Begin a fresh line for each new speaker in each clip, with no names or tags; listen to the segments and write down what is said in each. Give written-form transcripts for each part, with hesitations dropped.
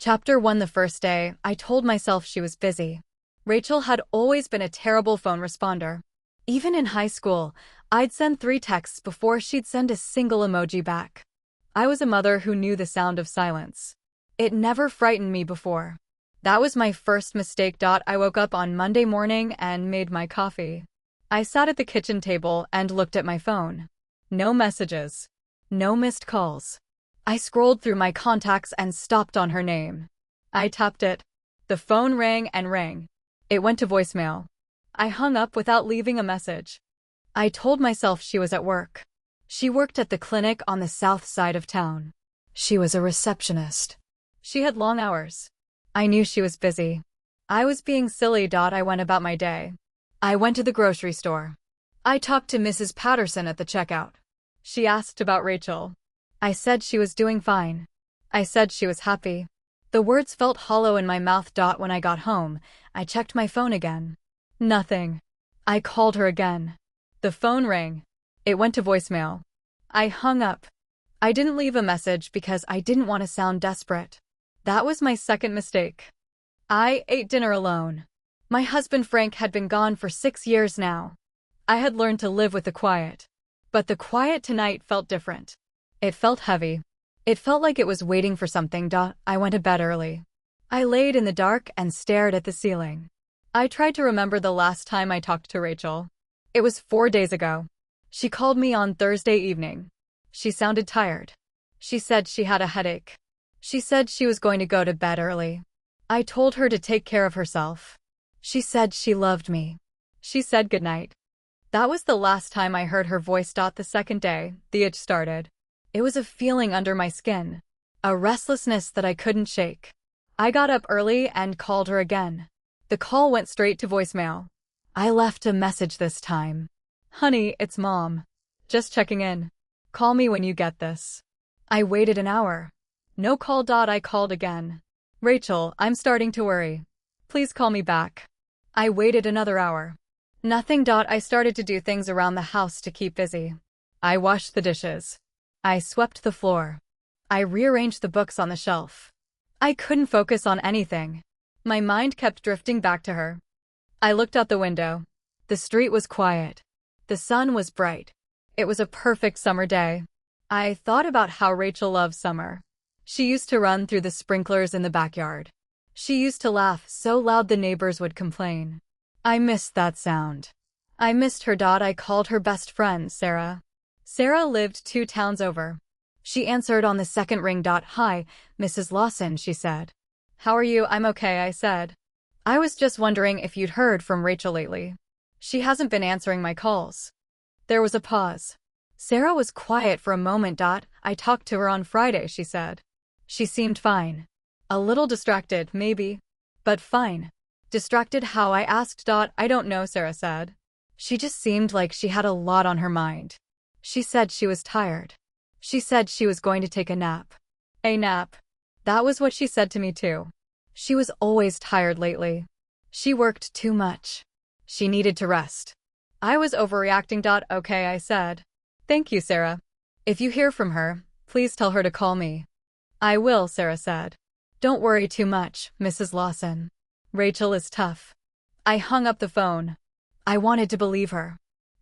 Chapter 1. The first day, I told myself she was busy. Rachel had always been a terrible phone responder. Even in high school, I'd send 3 texts before she'd send a single emoji back. I was a mother who knew the sound of silence. It never frightened me before. That was my first mistake. I woke up on Monday morning and made my coffee. I sat at the kitchen table and looked at my phone. No messages. No missed calls. I scrolled through my contacts and stopped on her name. I tapped it. The phone rang and rang. It went to voicemail. I hung up without leaving a message. I told myself she was at work. She worked at the clinic on the south side of town. She was a receptionist. She had long hours. I knew she was busy. I was being silly. I went about my day. I went to the grocery store. I talked to Mrs. Patterson at the checkout. She asked about Rachel. I said she was doing fine. I said she was happy. The words felt hollow in my mouth. When I got home, I checked my phone again. Nothing. I called her again. The phone rang. It went to voicemail. I hung up. I didn't leave a message because I didn't want to sound desperate. That was my second mistake. I ate dinner alone. My husband Frank had been gone for 6 years now. I had learned to live with the quiet. But the quiet tonight felt different. It felt heavy. It felt like it was waiting for something. I went to bed early. I laid in the dark and stared at the ceiling. I tried to remember the last time I talked to Rachel. It was 4 days ago. She called me on Thursday evening. She sounded tired. She said she had a headache. She said she was going to go to bed early. I told her to take care of herself. She said she loved me. She said goodnight. That was the last time I heard her voice. The second day, the itch started. It was a feeling under my skin. A restlessness that I couldn't shake. I got up early and called her again. The call went straight to voicemail. I left a message this time. Honey, it's Mom. Just checking in. Call me when you get this. I waited an hour. No call. I called again. Rachel, I'm starting to worry. Please call me back. I waited another hour. Nothing. I started to do things around the house to keep busy. I washed the dishes. I swept the floor. I rearranged the books on the shelf. I couldn't focus on anything. My mind kept drifting back to her. I looked out the window. The street was quiet. The sun was bright. It was a perfect summer day. I thought about how Rachel loved summer. She used to run through the sprinklers in the backyard. She used to laugh so loud the neighbors would complain. I missed that sound. I missed her. I called her best friend, Sarah. Sarah lived 2 towns over. She answered on the second ring. Hi, Mrs. Lawson, she said. How are you? I'm okay, I said. I was just wondering if you'd heard from Rachel lately. She hasn't been answering my calls. There was a pause. Sarah was quiet for a moment. I talked to her on Friday, she said. She seemed fine. A little distracted, maybe. But fine. Distracted how? I asked. I don't know, Sarah said. She just seemed like she had a lot on her mind. She said she was tired. She said she was going to take a nap. A nap. That was what she said to me too. She was always tired lately. She worked too much. She needed to rest. I was overreacting. Okay, I said. Thank you, Sarah. If you hear from her, please tell her to call me. I will, Sarah said. Don't worry too much, Mrs. Lawson. Rachel is tough. I hung up the phone. I wanted to believe her.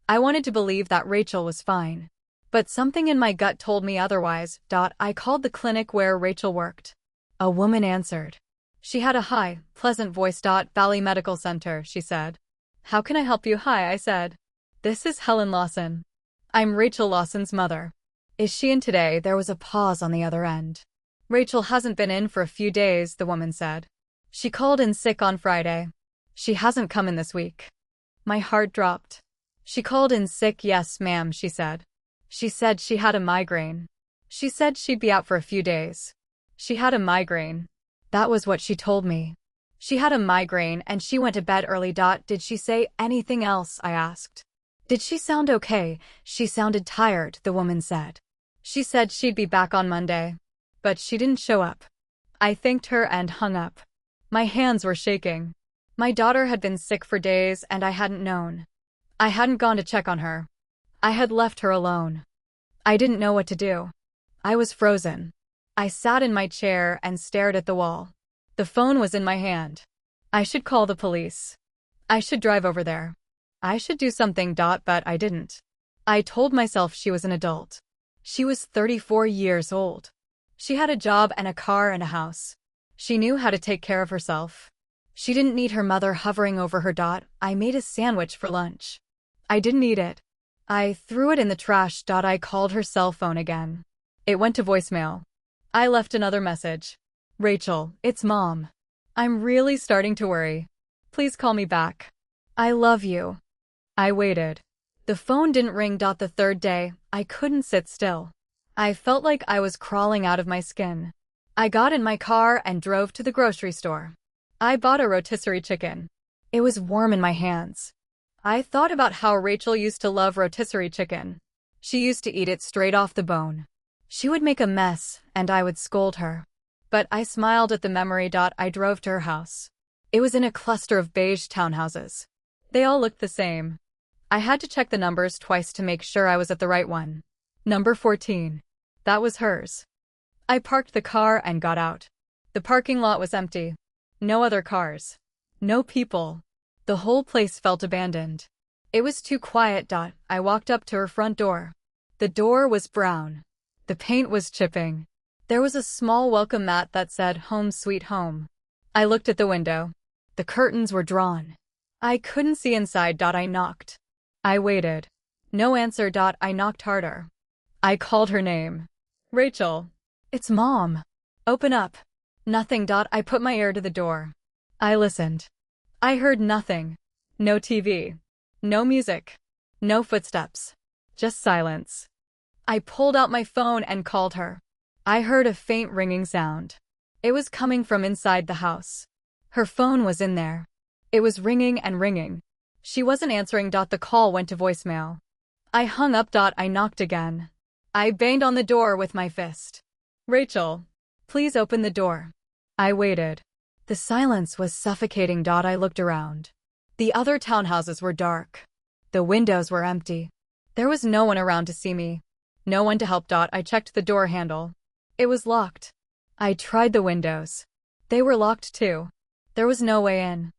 I wanted to believe that Rachel was fine. But something in my gut told me otherwise. I called the clinic where Rachel worked. A woman answered. She had a high, pleasant voice. Valley Medical Center, she said. How can I help you? Hi, I said. This is Helen Lawson. I'm Rachel Lawson's mother. Is she in today? There was a pause on the other end. Rachel hasn't been in for a few days, the woman said. She called in sick on Friday. She hasn't come in this week. My heart dropped. She called in sick. Yes, ma'am, she said. She said she had a migraine. She said she'd be out for a few days. She had a migraine. That was what she told me. She had a migraine and she went to bed early. Did she say anything else? I asked. Did she sound okay? She sounded tired, the woman said. She said she'd be back on Monday. But she didn't show up. I thanked her and hung up. My hands were shaking. My daughter had been sick for days and I hadn't known. I hadn't gone to check on her. I had left her alone. I didn't know what to do. I was frozen. I sat in my chair and stared at the wall. The phone was in my hand. I should call the police. I should drive over there. I should do something. But I didn't. I told myself she was an adult. She was 34 years old. She had a job and a car and a house. She knew how to take care of herself. She didn't need her mother hovering over her. I made a sandwich for lunch. I didn't eat it. I threw it in the trash. I called her cell phone again. It went to voicemail. I left another message. Rachel, it's Mom. I'm really starting to worry. Please call me back. I love you. I waited. The phone didn't ring. The third day, I couldn't sit still. I felt like I was crawling out of my skin. I got in my car and drove to the grocery store. I bought a rotisserie chicken. It was warm in my hands. I thought about how Rachel used to love rotisserie chicken. She used to eat it straight off the bone. She would make a mess, and I would scold her. But I smiled at the memory. I drove to her house. It was in a cluster of beige townhouses. They all looked the same. I had to check the numbers twice to make sure I was at the right one. Number 14. That was hers. I parked the car and got out. The parking lot was empty. No other cars. No people. The whole place felt abandoned. It was too quiet. I walked up to her front door. The door was brown. The paint was chipping. There was a small welcome mat that said "Home Sweet Home." I looked at the window. The curtains were drawn. I couldn't see inside. I knocked. I waited. No answer. I knocked harder. I called her name. Rachel. It's Mom. Open up. Nothing. I put my ear to the door. I listened. I heard nothing. No TV. No music. No footsteps. Just silence. I pulled out my phone and called her. I heard a faint ringing sound. It was coming from inside the house. Her phone was in there. It was ringing and ringing. She wasn't answering. The call went to voicemail. I hung up. I knocked again. I banged on the door with my fist. Rachel, please open the door. I waited. The silence was suffocating. I looked around. The other townhouses were dark. The windows were empty. There was no one around to see me. No one to help. I checked the door handle. It was locked. I tried the windows. They were locked too. There was no way in.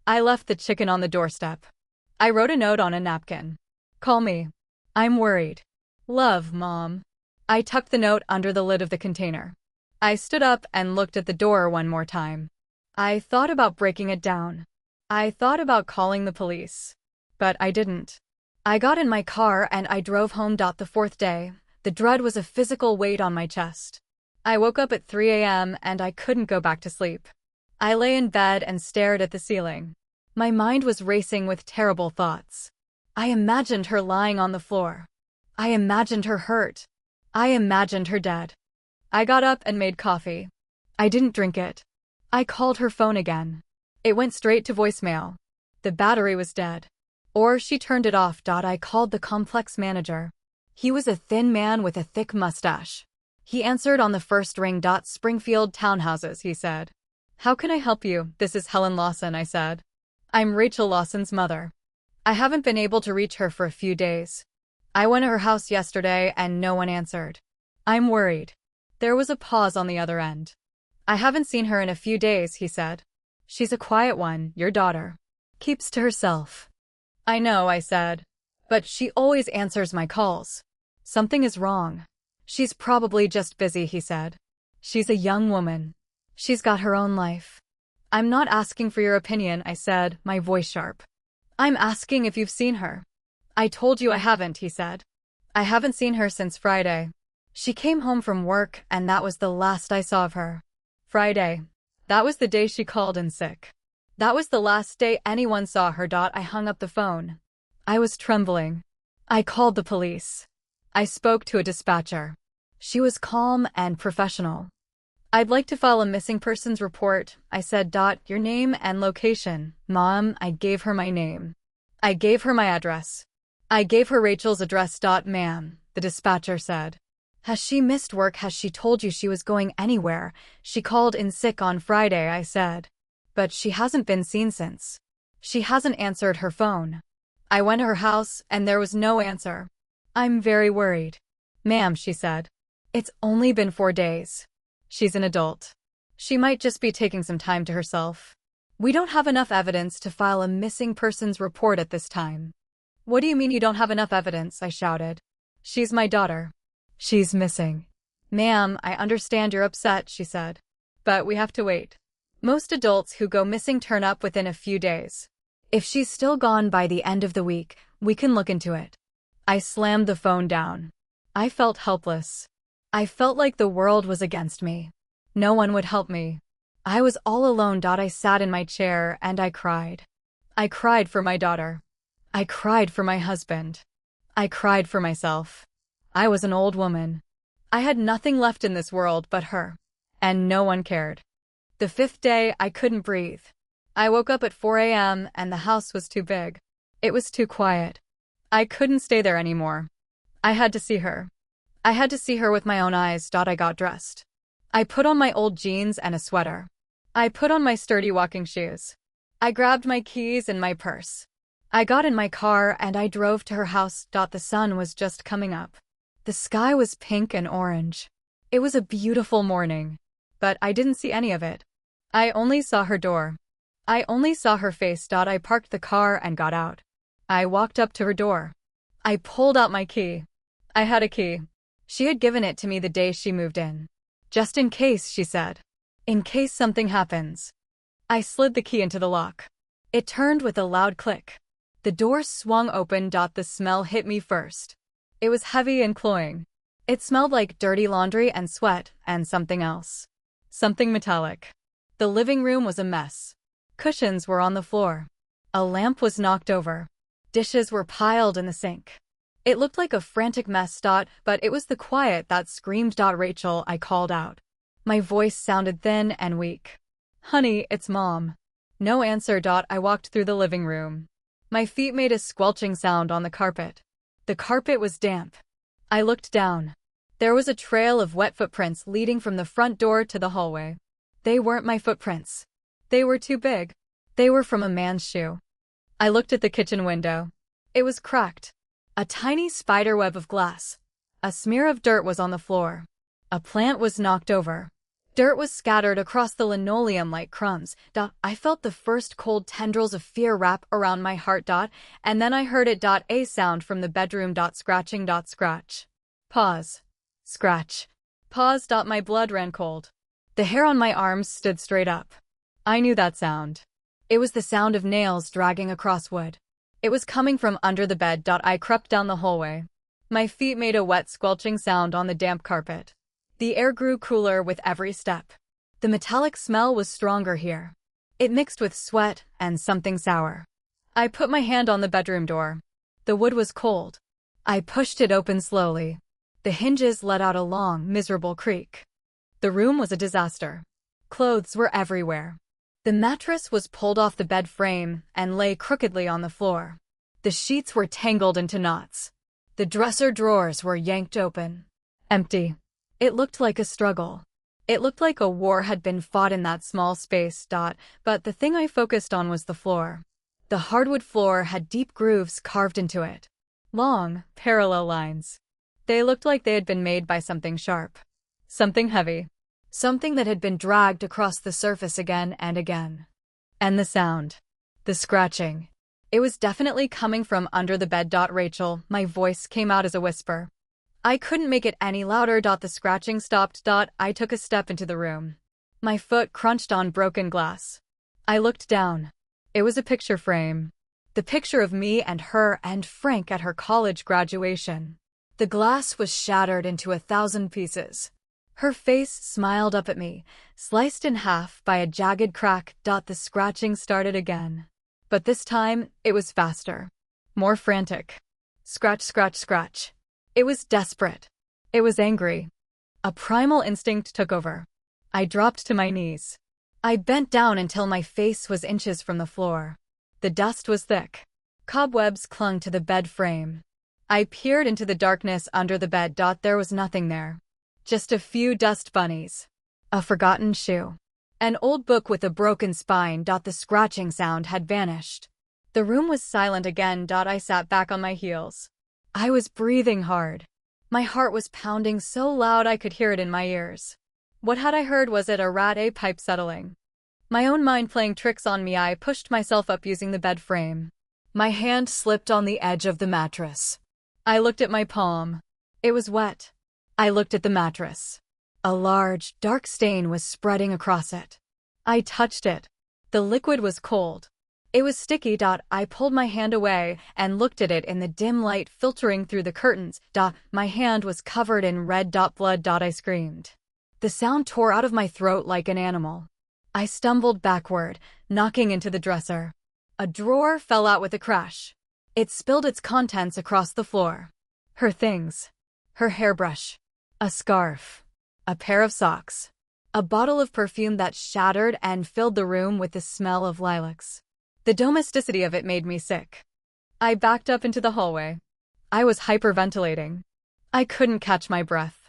I left the chicken on the doorstep. I wrote a note on a napkin. Call me. I'm worried. Love, Mom. I tucked the note under the lid of the container. I stood up and looked at the door one more time. I thought about breaking it down. I thought about calling the police. But I didn't. I got in my car and I drove home. The fourth day, the dread was a physical weight on my chest. I woke up at 3 a.m. and I couldn't go back to sleep. I lay in bed and stared at the ceiling. My mind was racing with terrible thoughts. I imagined her lying on the floor. I imagined her hurt. I imagined her dead. I got up and made coffee. I didn't drink it. I called her phone again. It went straight to voicemail. The battery was dead. Or she turned it off. I called the complex manager. He was a thin man with a thick mustache. He answered on the first ring. Springfield Townhouses, he said. How can I help you? This is Helen Lawson, I said. I'm Rachel Lawson's mother. I haven't been able to reach her for a few days. I went to her house yesterday and no one answered. I'm worried. There was a pause on the other end. I haven't seen her in a few days, he said. She's a quiet one, your daughter. Keeps to herself. I know, I said. But she always answers my calls. Something is wrong. She's probably just busy, he said. She's a young woman. She's got her own life. I'm not asking for your opinion, I said, my voice sharp. I'm asking if you've seen her. I told you I haven't, he said. I haven't seen her since Friday. She came home from work and that was the last I saw of her. Friday. That was the day she called in sick. That was the last day anyone saw her. I hung up the phone. I was trembling. I called the police. I spoke to a dispatcher. She was calm and professional. I'd like to file a missing persons report, I said. Your name and location. Mom, I gave her my name. I gave her my address. I gave her Rachel's address. Ma'am, the dispatcher said. Has she missed work? Has she told you she was going anywhere? She called in sick on Friday, I said. But she hasn't been seen since. She hasn't answered her phone. I went to her house and there was no answer. I'm very worried. Ma'am, she said. It's only been 4 days. She's an adult. She might just be taking some time to herself. We don't have enough evidence to file a missing persons report at this time. What do you mean you don't have enough evidence? I shouted. She's my daughter. She's missing. Ma'am, I understand you're upset, she said. But we have to wait. Most adults who go missing turn up within a few days. If she's still gone by the end of the week, we can look into it. I slammed the phone down. I felt helpless. I felt like the world was against me. No one would help me. I was all alone. I sat in my chair and I cried. I cried for my daughter. I cried for my husband. I cried for myself. I was an old woman. I had nothing left in this world but her. And no one cared. The 5th day, I couldn't breathe. I woke up at 4 a.m. and the house was too big. It was too quiet. I couldn't stay there anymore. I had to see her. I had to see her with my own eyes. I got dressed. I put on my old jeans and a sweater. I put on my sturdy walking shoes. I grabbed my keys and my purse. I got in my car and I drove to her house. The sun was just coming up. The sky was pink and orange. It was a beautiful morning. But I didn't see any of it. I only saw her door. I only saw her face. I parked the car and got out. I walked up to her door. I pulled out my key. I had a key. She had given it to me the day she moved in. Just in case, she said. In case something happens. I slid the key into the lock. It turned with a loud click. The door swung open. The smell hit me first. It was heavy and cloying. It smelled like dirty laundry and sweat and something else. Something metallic. The living room was a mess. Cushions were on the floor. A lamp was knocked over. Dishes were piled in the sink. It looked like a frantic mess. But it was the quiet that screamed. Rachel, I called out. My voice sounded thin and weak. Honey, it's Mom. No answer. I walked through the living room. My feet made a squelching sound on the carpet. The carpet was damp. I looked down. There was a trail of wet footprints leading from the front door to the hallway. They weren't my footprints. They were too big. They were from a man's shoe. I looked at the kitchen window. It was cracked. A tiny spider web of glass. A smear of dirt was on the floor. A plant was knocked over. Dirt was scattered across the linoleum like crumbs. I felt the first cold tendrils of fear wrap around my heart. And then I heard it. A sound from the bedroom. Scratching. Scratch. Pause. Scratch. Pause. My blood ran cold. The hair on my arms stood straight up. I knew that sound. It was the sound of nails dragging across wood. It was coming from under the bed. I crept down the hallway. My feet made a wet, squelching sound on the damp carpet. The air grew cooler with every step. The metallic smell was stronger here. It mixed with sweat and something sour. I put my hand on the bedroom door. The wood was cold. I pushed it open slowly. The hinges let out a long, miserable creak. The room was a disaster. Clothes were everywhere. The mattress was pulled off the bed frame and lay crookedly on the floor. The sheets were tangled into knots. The dresser drawers were yanked open. Empty. It looked like a struggle. It looked like a war had been fought in that small space. But the thing I focused on was the floor. The hardwood floor had deep grooves carved into it. Long, parallel lines. They looked like they had been made by something sharp. Something heavy. Something that had been dragged across the surface again and again. And the sound. The scratching. It was definitely coming from under the bed. Rachel, my voice came out as a whisper. I couldn't make it any louder. The scratching stopped. I took a step into the room. My foot crunched on broken glass. I looked down. It was a picture frame. The picture of me and her and Frank at her college graduation. The glass was shattered into 1,000 pieces. Her face smiled up at me, sliced in half by a jagged crack. The scratching started again. But this time, it was faster. More frantic. Scratch, scratch, scratch. It was desperate. It was angry. A primal instinct took over. I dropped to my knees. I bent down until my face was inches from the floor. The dust was thick. Cobwebs clung to the bed frame. I peered into the darkness under the bed. There was nothing there. Just a few dust bunnies. A forgotten shoe. An old book with a broken spine. The scratching sound had vanished. The room was silent again. I sat back on my heels. I was breathing hard. My heart was pounding so loud I could hear it in my ears. What had I heard? Was it a rat? A pipe settling? My own mind playing tricks on me. I pushed myself up using the bed frame. My hand slipped on the edge of the mattress. I looked at my palm. It was wet. I looked at the mattress. A large, dark stain was spreading across it. I touched it. The liquid was cold. It was sticky. I pulled my hand away and looked at it in the dim light filtering through the curtains. My hand was covered in red blood. I screamed. The sound tore out of my throat like an animal. I stumbled backward, knocking into the dresser. A drawer fell out with a crash. It spilled its contents across the floor. Her things. Her hairbrush. A scarf. A pair of socks. A bottle of perfume that shattered and filled the room with the smell of lilacs. The domesticity of it made me sick. I backed up into the hallway. I was hyperventilating. I couldn't catch my breath.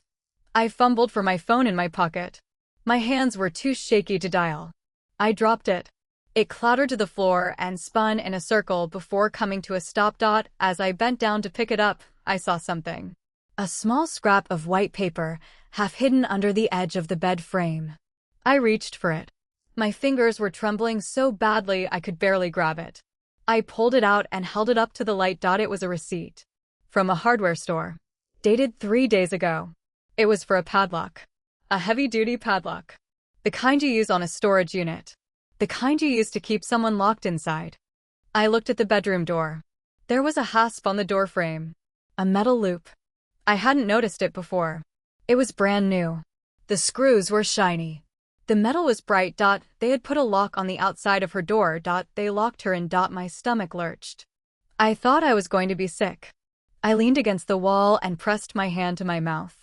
I fumbled for my phone in my pocket. My hands were too shaky to dial. I dropped it. It clattered to the floor and spun in a circle before coming to a stop. As I bent down to pick it up, I saw something. A small scrap of white paper, half hidden under the edge of the bed frame. I reached for it. My fingers were trembling so badly I could barely grab it. I pulled it out and held it up to the light. It was a receipt. From a hardware store. Dated 3 days ago. It was for a padlock. A heavy-duty padlock. The kind you use on a storage unit. The kind you use to keep someone locked inside. I looked at the bedroom door. There was a hasp on the door frame. A metal loop. I hadn't noticed it before. It was brand new. The screws were shiny. The metal was bright. They had put a lock on the outside of her door. They locked her in. My stomach lurched. I thought I was going to be sick. I leaned against the wall and pressed my hand to my mouth.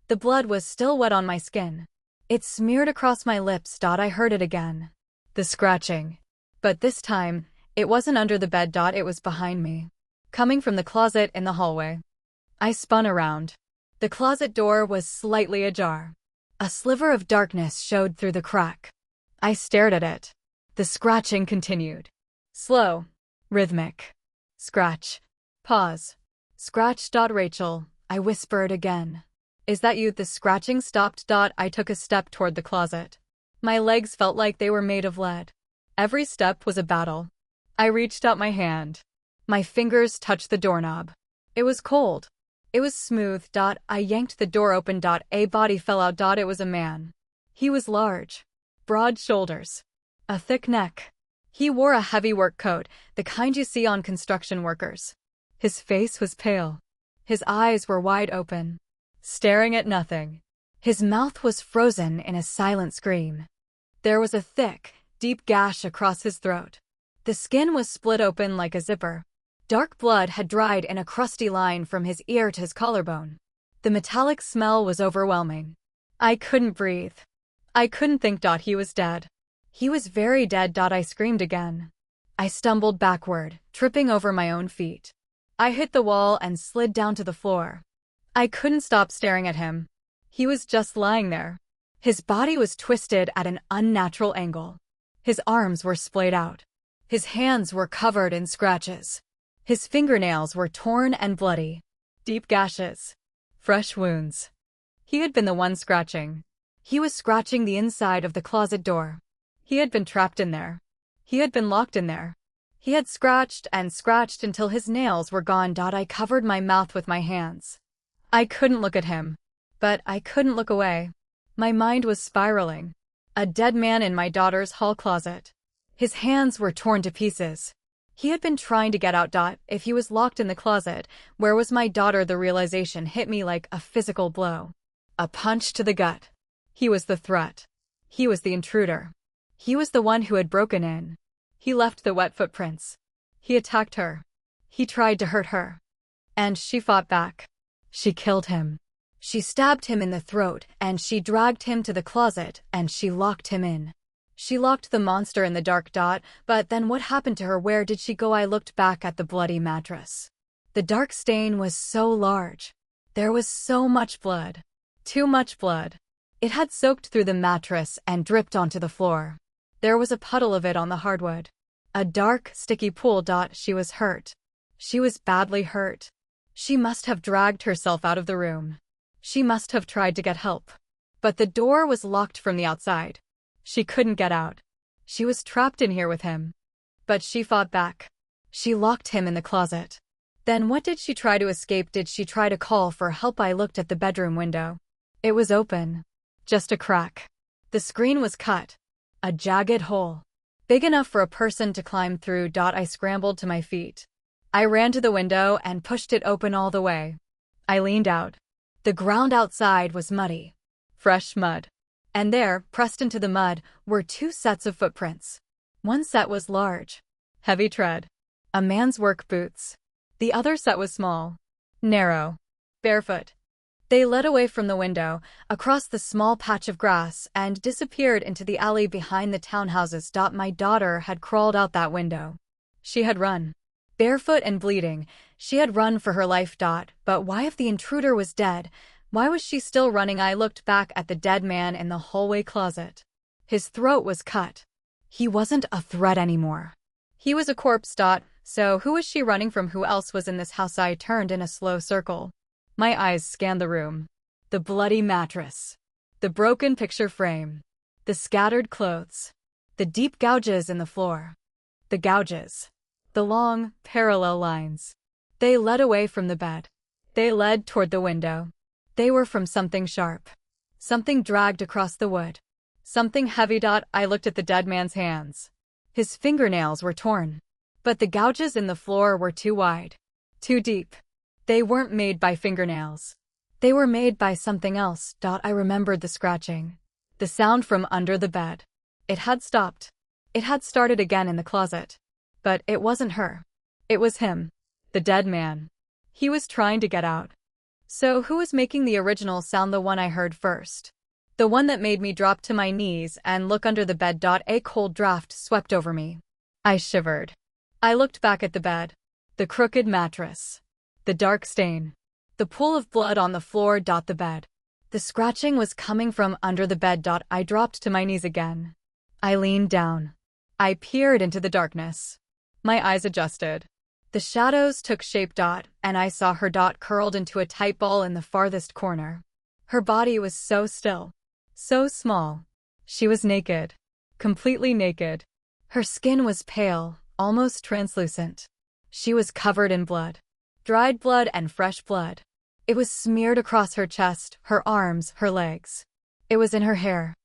The blood was still wet on my skin. It smeared across my lips. I heard it again. The scratching. But this time, it wasn't under the bed. It was behind me. Coming from the closet in the hallway. I spun around. The closet door was slightly ajar. A sliver of darkness showed through the crack. I stared at it. The scratching continued. Slow. Rhythmic. Scratch. Pause. Scratch. Rachel, I whispered again. Is that you? The scratching stopped. I took a step toward the closet. My legs felt like they were made of lead. Every step was a battle. I reached out my hand. My fingers touched the doorknob. It was cold. It was smooth. I yanked the door open. A body fell out. It was a man. He was large. Broad shoulders. A thick neck. He wore a heavy work coat, the kind you see on construction workers. His face was pale. His eyes were wide open, staring at nothing. His mouth was frozen in a silent scream. There was a thick, deep gash across his throat. The skin was split open like a zipper. Dark blood had dried in a crusty line from his ear to his collarbone. The metallic smell was overwhelming. I couldn't breathe. I couldn't think. He was dead. He was very dead. I screamed again. I stumbled backward, tripping over my own feet. I hit the wall and slid down to the floor. I couldn't stop staring at him. He was just lying there. His body was twisted at an unnatural angle. His arms were splayed out. His hands were covered in scratches. His fingernails were torn and bloody. Deep gashes. Fresh wounds. He had been the one scratching. He was scratching the inside of the closet door. He had been trapped in there. He had been locked in there. He had scratched and scratched until his nails were gone. I covered my mouth with my hands. I couldn't look at him. But I couldn't look away. My mind was spiraling. A dead man in my daughter's hall closet. His hands were torn to pieces. He had been trying to get out. If he was locked in the closet, where was my daughter? The realization hit me like a physical blow. A punch to the gut. He was the threat. He was the intruder. He was the one who had broken in. He left the wet footprints. He attacked her. He tried to hurt her. And she fought back. She killed him. She stabbed him in the throat, and she dragged him to the closet, and she locked him in. She locked the monster in the dark. But then what happened to her? Where did she go? I looked back at the bloody mattress. The dark stain was so large. There was so much blood. Too much blood. It had soaked through the mattress and dripped onto the floor. There was a puddle of it on the hardwood. A dark, sticky pool. She was hurt. She was badly hurt. She must have dragged herself out of the room. She must have tried to get help. But the door was locked from the outside. She couldn't get out. She was trapped in here with him. But she fought back. She locked him in the closet. Then what did she try to escape? Did she try to call for help? I looked at the bedroom window. It was open. Just a crack. The screen was cut. A jagged hole. Big enough for a person to climb through. I scrambled to my feet. I ran to the window and pushed it open all the way. I leaned out. The ground outside was muddy. Fresh mud. And there, pressed into the mud, were two sets of footprints. One set was large. Heavy tread. A man's work boots. The other set was small. Narrow. Barefoot. They led away from the window, across the small patch of grass, and disappeared into the alley behind the townhouses. My daughter had crawled out that window. She had run. Barefoot and bleeding, she had run for her life. But why, if the intruder was dead, why was she still running? I looked back at the dead man in the hallway closet. His throat was cut. He wasn't a threat anymore. He was a corpse. So who was she running from? Who else was in this house? I turned in a slow circle. My eyes scanned the room. The bloody mattress. The broken picture frame. The scattered clothes. The deep gouges in the floor. The gouges. The long, parallel lines. They led away from the bed. They led toward the window. They were from something sharp. Something dragged across the wood. Something heavy. I looked at the dead man's hands. His fingernails were torn. But the gouges in the floor were too wide. Too deep. They weren't made by fingernails. They were made by something else. I remembered the scratching. The sound from under the bed. It had stopped. It had started again in the closet. But it wasn't her. It was him. The dead man. He was trying to get out. So who was making the original sound? The one I heard first. The one that made me drop to my knees and look under the bed. A cold draft swept over me. I shivered. I looked back at the bed. The crooked mattress. The dark stain. The pool of blood on the floor. The bed. The scratching was coming from under the bed. I dropped to my knees again. I leaned down. I peered into the darkness. My eyes adjusted. The shadows took shape. And I saw her. Curled into a tight ball in the farthest corner. Her body was so still. So small. She was naked. Completely naked. Her skin was pale, almost translucent. She was covered in blood. Dried blood and fresh blood. It was smeared across her chest, her arms, her legs. It was in her hair.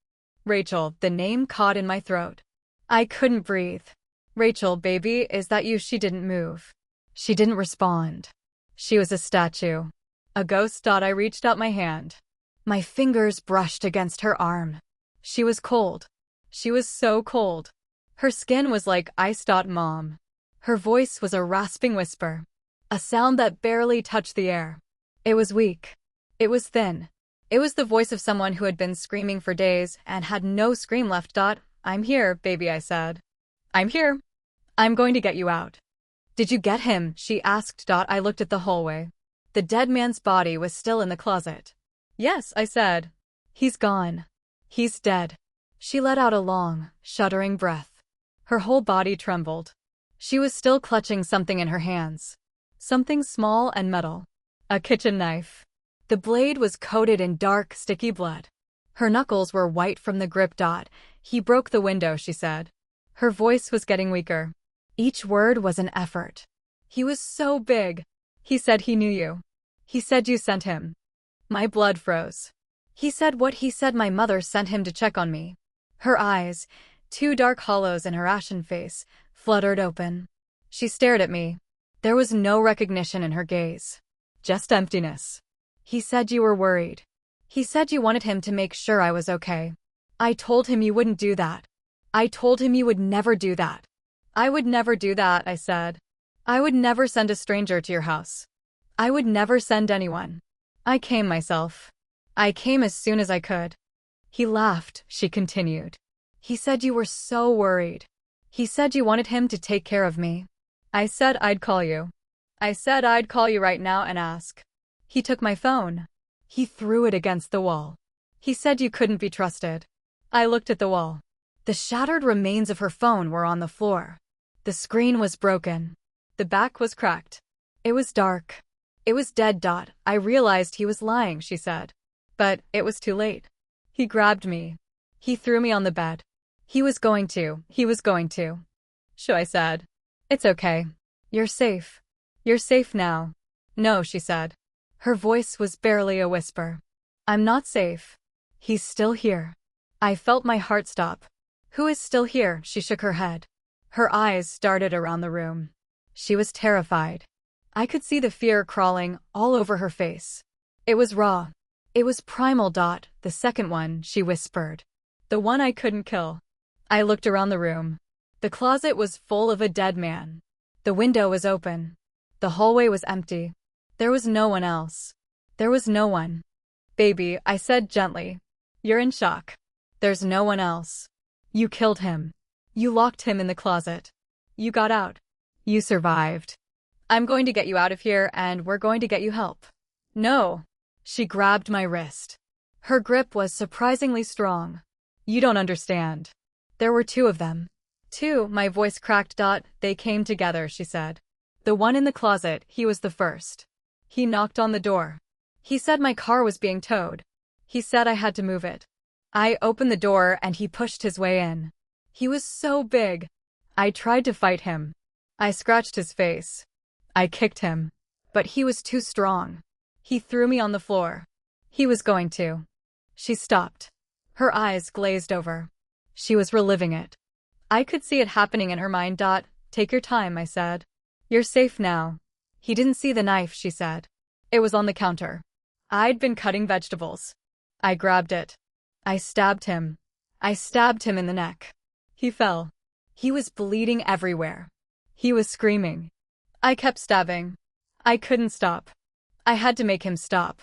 Rachel, the name caught in my throat. I couldn't breathe. Rachel, baby, is that you? She didn't move. She didn't respond. She was a statue. A ghost. I reached out my hand. My fingers brushed against her arm. She was cold. She was so cold. Her skin was like ice. Mom. Her voice was a rasping whisper. A sound that barely touched the air. It was weak. It was thin. It was the voice of someone who had been screaming for days and had no scream left. I'm here, baby, I said. I'm here. I'm going to get you out. Did you get him? She asked. I looked at the hallway. The dead man's body was still in the closet. Yes, I said. He's gone. He's dead. She let out a long, shuddering breath. Her whole body trembled. She was still clutching something in her hands. Something small and metal. A kitchen knife. The blade was coated in dark, sticky blood. Her knuckles were white from the grip. He broke the window, she said. Her voice was getting weaker. Each word was an effort. He was so big. He said he knew you. He said you sent him. My blood froze. He said what? He said my mother sent him to check on me. Her eyes, two dark hollows in her ashen face, fluttered open. She stared at me. There was no recognition in her gaze. Just emptiness. He said you were worried. He said you wanted him to make sure I was okay. I told him you wouldn't do that. I told him you would never do that. I would never do that, I said. I would never send a stranger to your house. I would never send anyone. I came myself. I came as soon as I could. He laughed, she continued. He said you were so worried. He said you wanted him to take care of me. I said I'd call you. I said I'd call you right now and ask. He took my phone. He threw it against the wall. He said you couldn't be trusted. I looked at the wall. The shattered remains of her phone were on the floor. The screen was broken. The back was cracked. It was dark. It was dead. I realized he was lying, she said. But it was too late. He grabbed me. He threw me on the bed. He was going to. Shh, I said. It's okay. You're safe. You're safe now. No, she said. Her voice was barely a whisper. I'm not safe. He's still here. I felt my heart stop. Who is still here? She shook her head. Her eyes darted around the room. She was terrified. I could see the fear crawling all over her face. It was raw. It was primal. The second one, she whispered. The one I couldn't kill. I looked around the room. The closet was full of a dead man. The window was open. The hallway was empty. There was no one else. There was no one. Baby, I said gently. You're in shock. There's no one else. You killed him. You locked him in the closet. You got out. You survived. I'm going to get you out of here and we're going to get you help. No. She grabbed my wrist. Her grip was surprisingly strong. You don't understand. There were two of them. Two, my voice cracked. They came together, she said. The one in the closet, he was the first. He knocked on the door. He said my car was being towed. He said I had to move it. I opened the door and he pushed his way in. He was so big. I tried to fight him. I scratched his face. I kicked him. But he was too strong. He threw me on the floor. He was going to. She stopped. Her eyes glazed over. She was reliving it. I could see it happening in her mind. Take your time, I said. You're safe now. He didn't see the knife, she said. It was on the counter. I'd been cutting vegetables. I grabbed it. I stabbed him. I stabbed him in the neck. He fell. He was bleeding everywhere. He was screaming. I kept stabbing. I couldn't stop. I had to make him stop.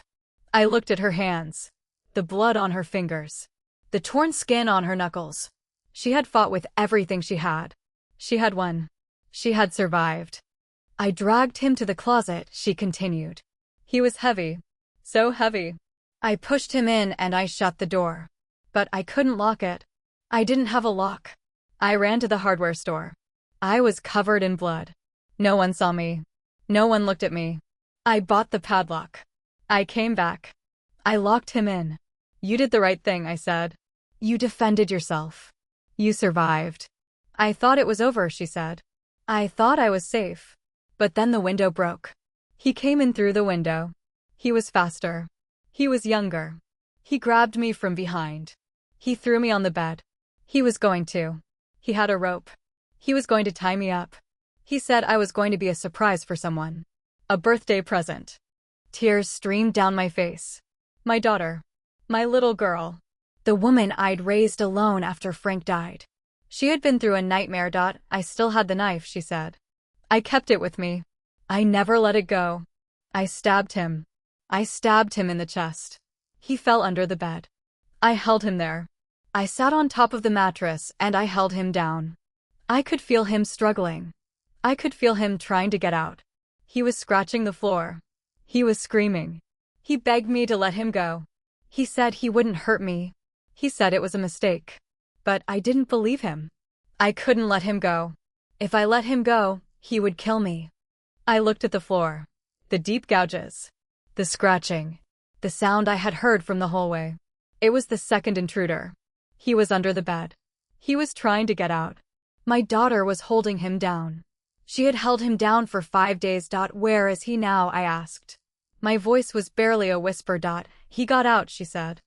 I looked at her hands. The blood on her fingers. The torn skin on her knuckles. She had fought with everything she had. She had won. She had survived. I dragged him to the closet, she continued. He was heavy. So heavy. I pushed him in and I shut the door. But I couldn't lock it. I didn't have a lock. I ran to the hardware store. I was covered in blood. No one saw me. No one looked at me. I bought the padlock. I came back. I locked him in. You did the right thing, I said. You defended yourself. You survived. I thought it was over, she said. I thought I was safe. But then the window broke. He came in through the window. He was faster. He was younger. He grabbed me from behind. He threw me on the bed. He was going to. He had a rope. He was going to tie me up. He said I was going to be a surprise for someone. A birthday present. Tears streamed down my face. My daughter. My little girl. The woman I'd raised alone after Frank died. She had been through a nightmare. I still had the knife, she said. I kept it with me. I never let it go. I stabbed him. I stabbed him in the chest. He fell under the bed. I held him there. I sat on top of the mattress and I held him down. I could feel him struggling. I could feel him trying to get out. He was scratching the floor. He was screaming. He begged me to let him go. He said he wouldn't hurt me. He said it was a mistake. But I didn't believe him. I couldn't let him go. If I let him go, he would kill me. I looked at the floor. The deep gouges. The scratching. The sound I had heard from the hallway. It was the second intruder. He was under the bed. He was trying to get out. My daughter was holding him down. She had held him down for 5 days. Where is he now? I asked. My voice was barely a whisper. He got out, she said.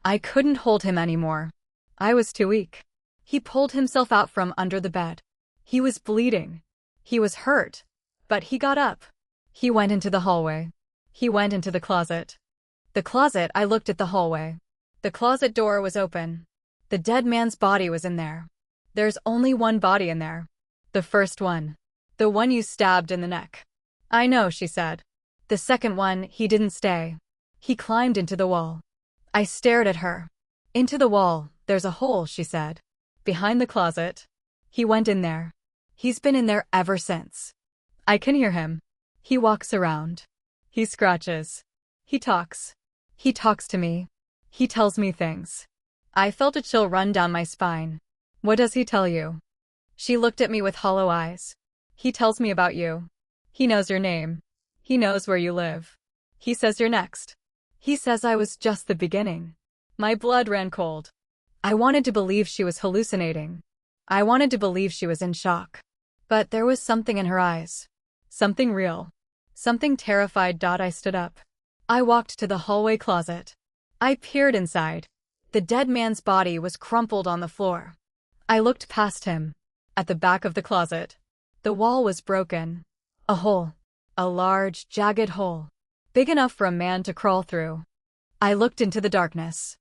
I couldn't hold him anymore. I was too weak. He pulled himself out from under the bed. He was bleeding. He was hurt. But he got up. He went into the hallway. He went into the closet. The closet, I looked at the hallway. The closet door was open. The dead man's body was in there. There's only one body in there. The first one. The one you stabbed in the neck. I know, she said. The second one, he didn't stay. He climbed into the wall. I stared at her. Into the wall, there's a hole, she said. Behind the closet. He went in there. He's been in there ever since. I can hear him. He walks around. He scratches. He talks. He talks to me. He tells me things. I felt a chill run down my spine. What does he tell you? She looked at me with hollow eyes. He tells me about you. He knows your name. He knows where you live. He says you're next. He says I was just the beginning. My blood ran cold. I wanted to believe she was hallucinating. I wanted to believe she was in shock. But there was something in her eyes. Something real. Something terrified. I stood up. I walked to the hallway closet. I peered inside. The dead man's body was crumpled on the floor. I looked past him. At the back of the closet, the wall was broken. A hole. A large, jagged hole. Big enough for a man to crawl through. I looked into the darkness.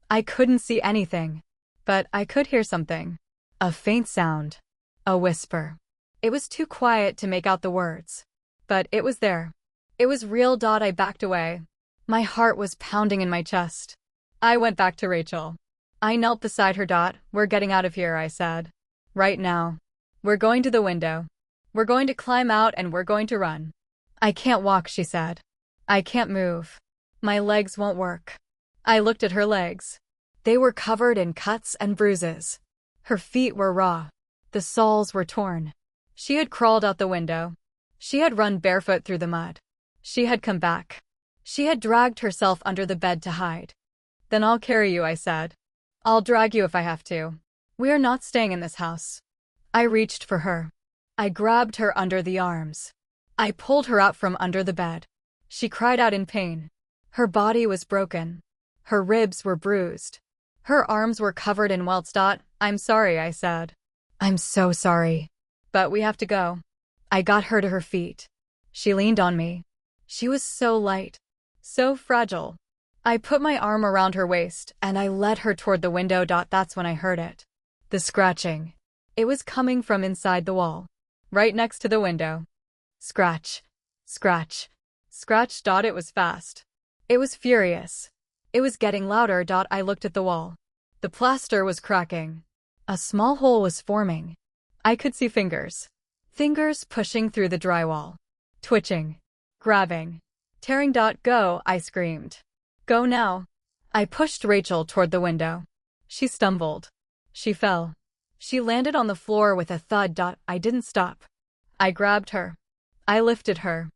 I couldn't see anything. But I could hear something. A faint sound. A whisper. It was too quiet to make out the words. But it was there. It was real. I backed away. My heart was pounding in my chest. I went back to Rachel. I knelt beside her. We're getting out of here, I said. Right now. We're going to the window. We're going to climb out and we're going to run. I can't walk, she said. I can't move. My legs won't work. I looked at her legs. They were covered in cuts and bruises. Her feet were raw. The soles were torn. She had crawled out the window. She had run barefoot through the mud. She had come back. She had dragged herself under the bed to hide. Then I'll carry you, I said. I'll drag you if I have to. We are not staying in this house. I reached for her. I grabbed her under the arms. I pulled her out from under the bed. She cried out in pain. Her body was broken. Her ribs were bruised. Her arms were covered in welts. I'm sorry, I said. I'm so sorry. But we have to go. I got her to her feet. She leaned on me. She was so light. So fragile. I put my arm around her waist and I led her toward the window. That's when I heard it. The scratching. It was coming from inside the wall. Right next to the window. Scratch. Scratch. Scratch. It was fast. It was furious. It was getting louder. I looked at the wall. The plaster was cracking. A small hole was forming. I could see fingers. Fingers pushing through the drywall. Twitching. Grabbing. Tearing. Go, I screamed. Go now. I pushed Rachel toward the window. She stumbled. She fell. She landed on the floor with a thud. I didn't stop. I grabbed her. I lifted her.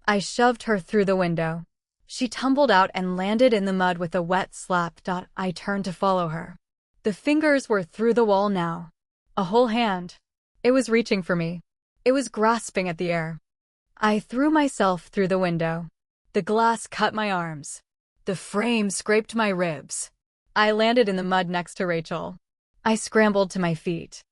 I shoved her through the window. She tumbled out and landed in the mud with a wet slap. I turned to follow her. The fingers were through the wall now. A whole hand. It was reaching for me. It was grasping at the air. I threw myself through the window. The glass cut my arms. The frame scraped my ribs. I landed in the mud next to Rachel. I scrambled to my feet.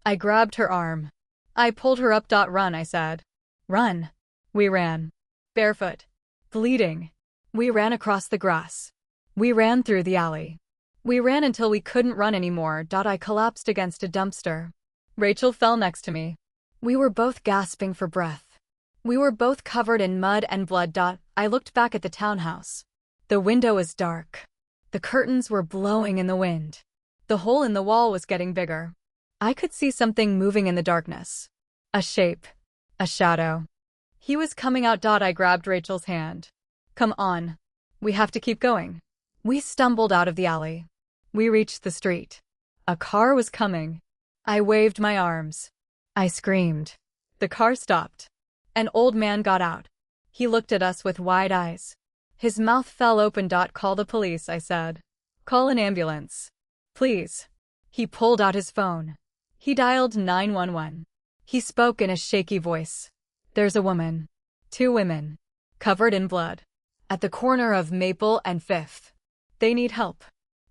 I grabbed her arm. I pulled her up. Run, I said. Run. We ran. Barefoot. Bleeding. We ran across the grass. We ran through the alley. We ran until we couldn't run anymore. I collapsed against a dumpster. Rachel fell next to me. We were both gasping for breath. We were both covered in mud and blood. I looked back at the townhouse. The window was dark. The curtains were blowing in the wind. The hole in the wall was getting bigger. I could see something moving in the darkness. A shape. A shadow. He was coming out. I grabbed Rachel's hand. Come on. We have to keep going. We stumbled out of the alley. We reached the street. A car was coming. I waved my arms. I screamed. The car stopped. An old man got out. He looked at us with wide eyes. His mouth fell open. Call the police, I said. Call an ambulance. Please. He pulled out his phone. He dialed 911. He spoke in a shaky voice. There's a woman. 2 women. Covered in blood. At the corner of Maple and 5th. They need help.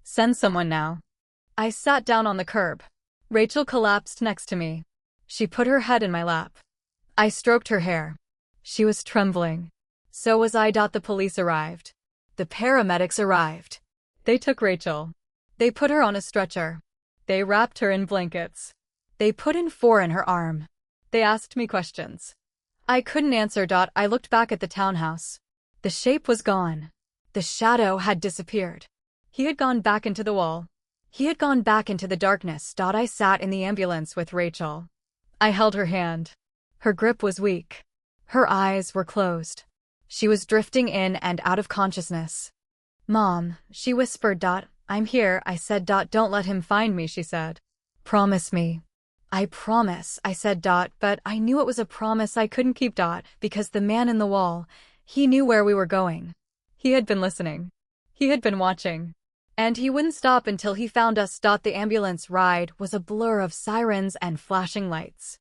Send someone now. I sat down on the curb. Rachel collapsed next to me. She put her head in my lap. I stroked her hair. She was trembling. So was I. The police arrived. The paramedics arrived. They took Rachel. They put her on a stretcher. They wrapped her in blankets. They put in 4 in her arm. They asked me questions. I couldn't answer. I looked back at the townhouse. The shape was gone. The shadow had disappeared. He had gone back into the wall. He had gone back into the darkness. I sat in the ambulance with Rachel. I held her hand. Her grip was weak. Her eyes were closed. She was drifting in and out of consciousness. Mom, she whispered. I'm here, I said. Don't let him find me, she said. Promise me. I promise, I said. But I knew it was a promise I couldn't keep. Because the man in the wall, he knew where we were going. He had been listening. He had been watching. And he wouldn't stop until he found us. The ambulance ride was a blur of sirens and flashing lights.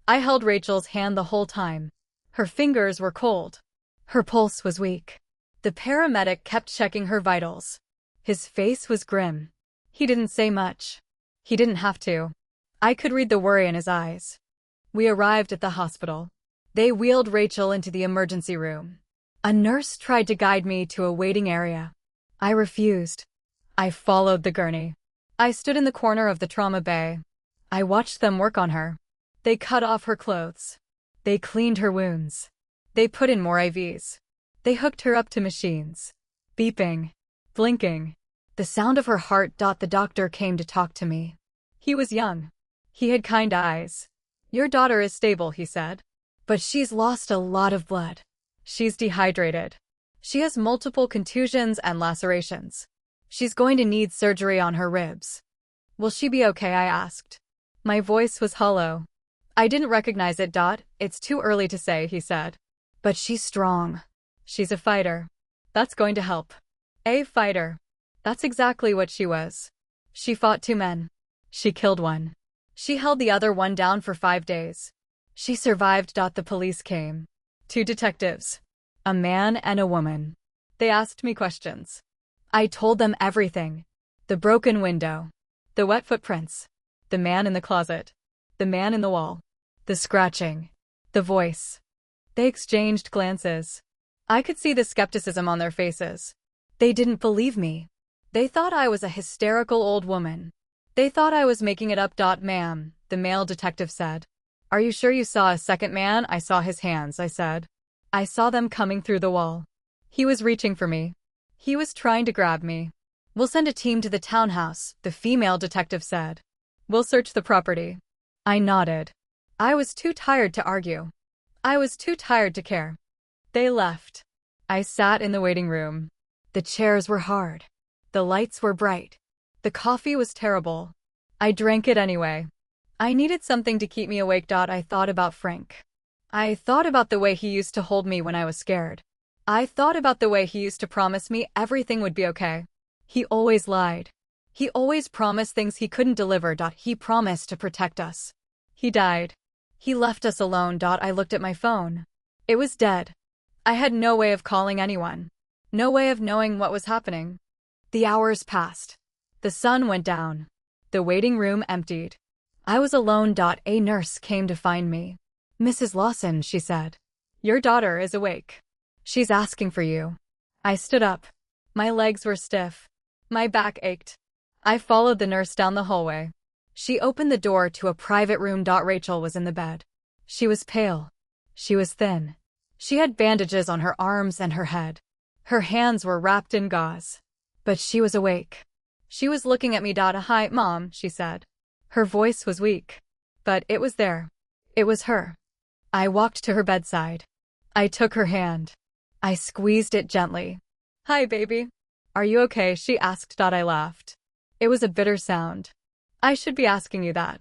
I held Rachel's hand the whole time. Her fingers were cold. Her pulse was weak. The paramedic kept checking her vitals. His face was grim. He didn't say much. He didn't have to. I could read the worry in his eyes. We arrived at the hospital. They wheeled Rachel into the emergency room. A nurse tried to guide me to a waiting area. I refused. I followed the gurney. I stood in the corner of the trauma bay. I watched them work on her. They cut off her clothes. They cleaned her wounds. They put in more IVs. They hooked her up to machines. Beeping. Blinking. The sound of her heart. The doctor came to talk to me. He was young. He had kind eyes. "Your daughter is stable," he said. "But she's lost a lot of blood. She's dehydrated. She has multiple contusions and lacerations. She's going to need surgery on her ribs." "Will she be okay?" I asked. My voice was hollow. I didn't recognize it. "It's too early to say," he said. "But she's strong. She's a fighter. That's going to help." A fighter. That's exactly what she was. She fought 2 men. She killed one. She held the other one down for 5 days. She survived. The police came. 2 detectives. A man and a woman. They asked me questions. I told them everything. The broken window. The wet footprints. The man in the closet. The man in the wall. The scratching. The voice. They exchanged glances. I could see the skepticism on their faces. They didn't believe me. They thought I was a hysterical old woman. They thought I was making it up. "Ma'am," the male detective said. "Are you sure you saw a second man?" "I saw his hands," I said. "I saw them coming through the wall. He was reaching for me. He was trying to grab me." "We'll send a team to the townhouse," the female detective said. "We'll search the property." I nodded. I was too tired to argue. I was too tired to care. They left. I sat in the waiting room. The chairs were hard. The lights were bright. The coffee was terrible. I drank it anyway. I needed something to keep me awake. I thought about Frank. I thought about the way he used to hold me when I was scared. I thought about the way he used to promise me everything would be okay. He always lied. He always promised things he couldn't deliver. He promised to protect us. He died. He left us alone. I looked at my phone. It was dead. I had no way of calling anyone. No way of knowing what was happening. The hours passed. The sun went down. The waiting room emptied. I was alone. A nurse came to find me. "Mrs. Lawson," she said. "Your daughter is awake. She's asking for you." I stood up. My legs were stiff. My back ached. I followed the nurse down the hallway. She opened the door to a private room. Rachel was in the bed. She was pale. She was thin. She had bandages on her arms and her head. Her hands were wrapped in gauze. But she was awake. She was looking at me. "Hi, Mom," she said. Her voice was weak. But it was there. It was her. I walked to her bedside. I took her hand. I squeezed it gently. "Hi, baby. Are you okay?" she asked. I laughed. It was a bitter sound. "I should be asking you that."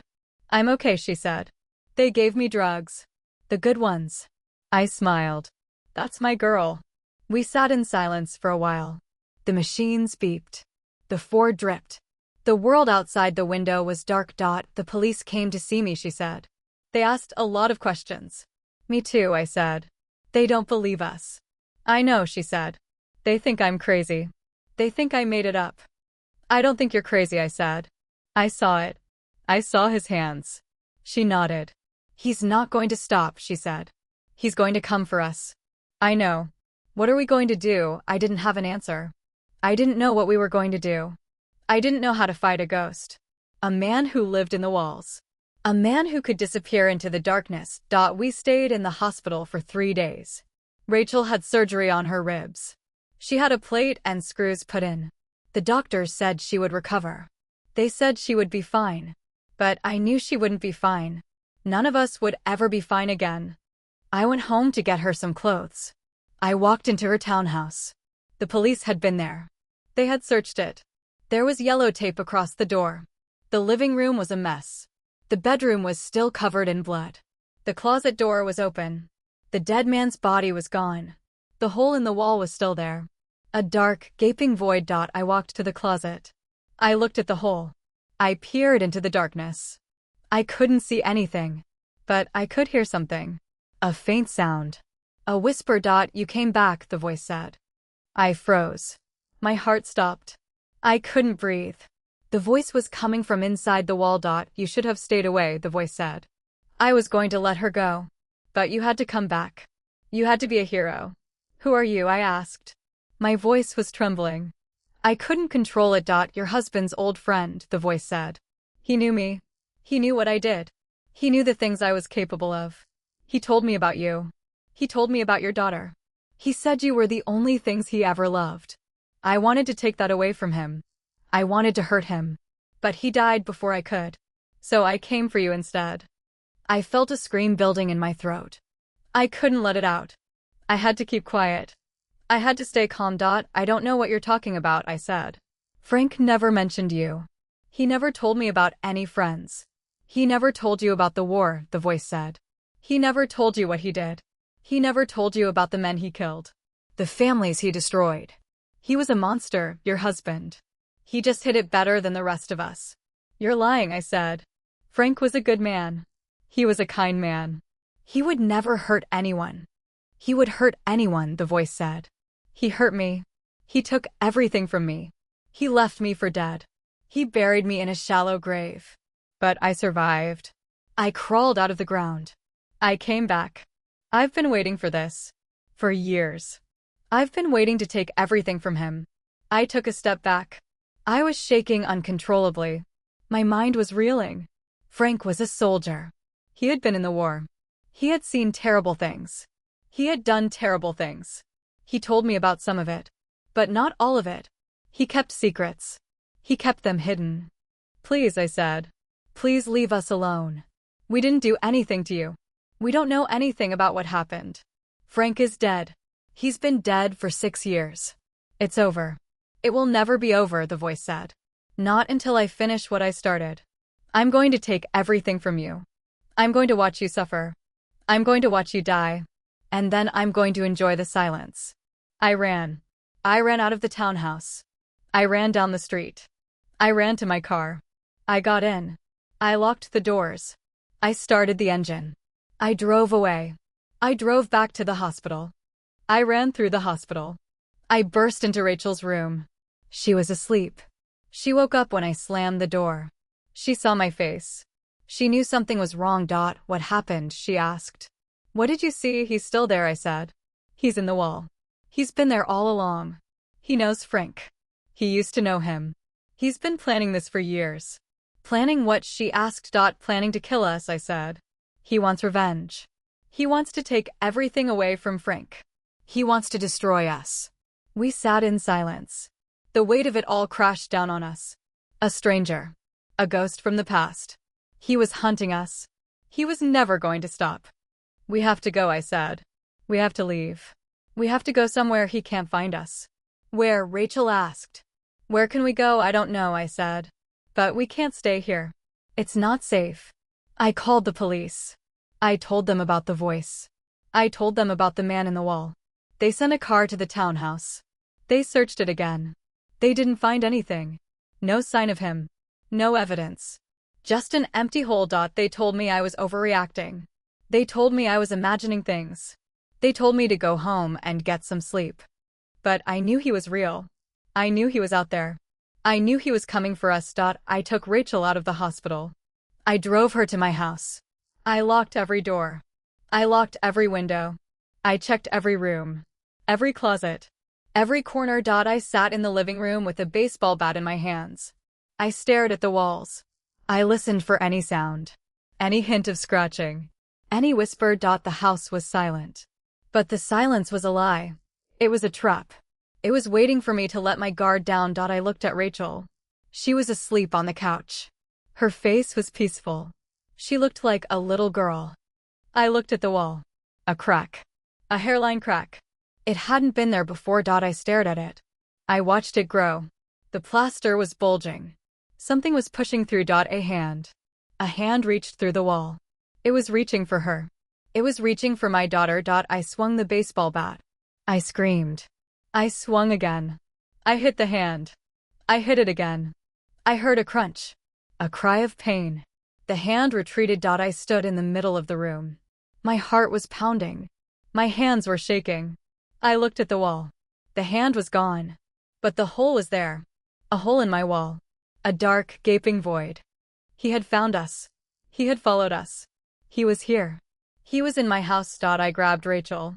"I'm okay," she said. "They gave me drugs. The good ones." I smiled. "That's my girl." We sat in silence for a while. The machines beeped. The Ford dripped. The world outside the window was dark. "The police came to see me," she said. "They asked a lot of questions." "Me too," I said. "They don't believe us." "I know," she said. "They think I'm crazy. They think I made it up." "I don't think you're crazy," I said. "I saw it. I saw his hands." She nodded. "He's not going to stop," she said. "He's going to come for us." "I know. What are we going to do?" I didn't have an answer. I didn't know what we were going to do. I didn't know how to fight a ghost. A man who lived in the walls. A man who could disappear into the darkness. We stayed in the hospital for 3 days. Rachel had surgery on her ribs. She had a plate and screws put in. The doctors said she would recover. They said she would be fine. But I knew she wouldn't be fine. None of us would ever be fine again. I went home to get her some clothes. I walked into her townhouse. The police had been there. They had searched it. There was yellow tape across the door. The living room was a mess. The bedroom was still covered in blood. The closet door was open. The dead man's body was gone. The hole in the wall was still there. A dark, gaping void. I walked to the closet. I looked at the hole. I peered into the darkness. I couldn't see anything, but I could hear something. A faint sound. A whisper. You came back, the voice said. I froze. My heart stopped. I couldn't breathe. The voice was coming from inside the wall. You should have stayed away, the voice said. I was going to let her go. But you had to come back. You had to be a hero. Who are you? I asked. My voice was trembling. I couldn't control it. Your husband's old friend, the voice said. He knew me. He knew what I did. He knew the things I was capable of. He told me about you. He told me about your daughter. He said you were the only things he ever loved. I wanted to take that away from him. I wanted to hurt him. But he died before I could. So I came for you instead. I felt a scream building in my throat. I couldn't let it out. I had to keep quiet. I had to stay calm. I don't know what you're talking about, I said. Frank never mentioned you. He never told me about any friends. He never told you about the war, the voice said. He never told you what he did. He never told you about the men he killed. The families he destroyed. He was a monster, your husband. He just hid it better than the rest of us. You're lying, I said. Frank was a good man. He was a kind man. He would never hurt anyone. He would hurt anyone, the voice said. He hurt me. He took everything from me. He left me for dead. He buried me in a shallow grave. But I survived. I crawled out of the ground. I came back. I've been waiting for this. For years. I've been waiting to take everything from him. I took a step back. I was shaking uncontrollably. My mind was reeling. Frank was a soldier. He had been in the war. He had seen terrible things. He had done terrible things. He told me about some of it. But not all of it. He kept secrets. He kept them hidden. Please, I said. Please leave us alone. We didn't do anything to you. We don't know anything about what happened. Frank is dead. He's been dead for 6 years. It's over. It will never be over, the voice said. Not until I finish what I started. I'm going to take everything from you. I'm going to watch you suffer. I'm going to watch you die. And then I'm going to enjoy the silence. I ran. I ran out of the townhouse. I ran down the street. I ran to my car. I got in. I locked the doors. I started the engine. I drove away. I drove back to the hospital. I ran through the hospital. I burst into Rachel's room. She was asleep. She woke up when I slammed the door. She saw my face. She knew something was wrong. What happened? She asked. What did you see? He's still there, I said. He's in the wall. He's been there all along. He knows Frank. He used to know him. He's been planning this for years. Planning what? She asked. Planning to kill us, I said. He wants revenge. He wants to take everything away from Frank. He wants to destroy us. We sat in silence. The weight of it all crashed down on us. A stranger. A ghost from the past. He was hunting us. He was never going to stop. We have to go, I said. We have to leave. We have to go somewhere he can't find us. Where? Rachel asked. Where can we go? I don't know, I said. But we can't stay here. It's not safe. I called the police. I told them about the voice. I told them about the man in the wall. They sent a car to the townhouse. They searched it again. They didn't find anything. No sign of him. No evidence. Just an empty hole. They told me I was overreacting. They told me I was imagining things. They told me to go home and get some sleep. But I knew he was real. I knew he was out there. I knew he was coming for us. I took Rachel out of the hospital. I drove her to my house. I locked every door. I locked every window. I checked every room. Every closet. Every corner. I sat in the living room with a baseball bat in my hands. I stared at the walls. I listened for any sound. Any hint of scratching. Any whisper. The house was silent. But the silence was a lie. It was a trap. It was waiting for me to let my guard down. I looked at Rachel. She was asleep on the couch. Her face was peaceful. She looked like a little girl. I looked at the wall. A crack. A hairline crack. It hadn't been there before. I stared at it. I watched it grow. The plaster was bulging. Something was pushing through. A hand. A hand reached through the wall. It was reaching for her. It was reaching for my daughter. I swung the baseball bat. I screamed. I swung again. I hit the hand. I hit it again. I heard a crunch. A cry of pain. The hand retreated. I stood in the middle of the room. My heart was pounding. My hands were shaking. I looked at the wall. The hand was gone. But the hole was there. A hole in my wall. A dark, gaping void. He had found us. He had followed us. He was here. He was in my house. I grabbed Rachel.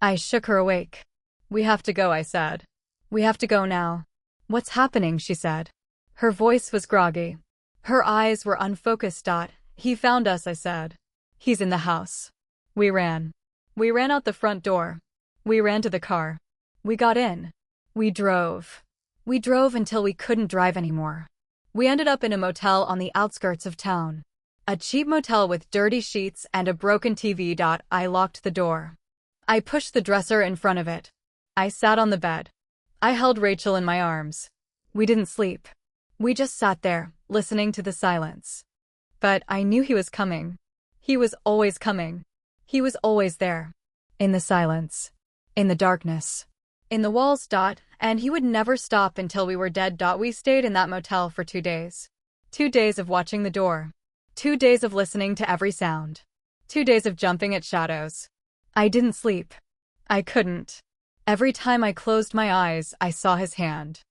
I shook her awake. We have to go, I said. We have to go now. What's happening, she said. Her voice was groggy. Her eyes were unfocused. He found us, I said. He's in the house. We ran. We ran out the front door. We ran to the car. We got in. We drove. We drove until we couldn't drive anymore. We ended up in a motel on the outskirts of town. A cheap motel with dirty sheets and a broken TV. I locked the door. I pushed the dresser in front of it. I sat on the bed. I held Rachel in my arms. We didn't sleep. We just sat there, listening to the silence. But I knew he was coming. He was always coming. He was always there. In the silence. In the darkness. In the walls. And he would never stop until we were dead. We stayed in that motel for 2 days. 2 days of watching the door. 2 days of listening to every sound. 2 days of jumping at shadows. I didn't sleep. I couldn't. Every time I closed my eyes, I saw his hand.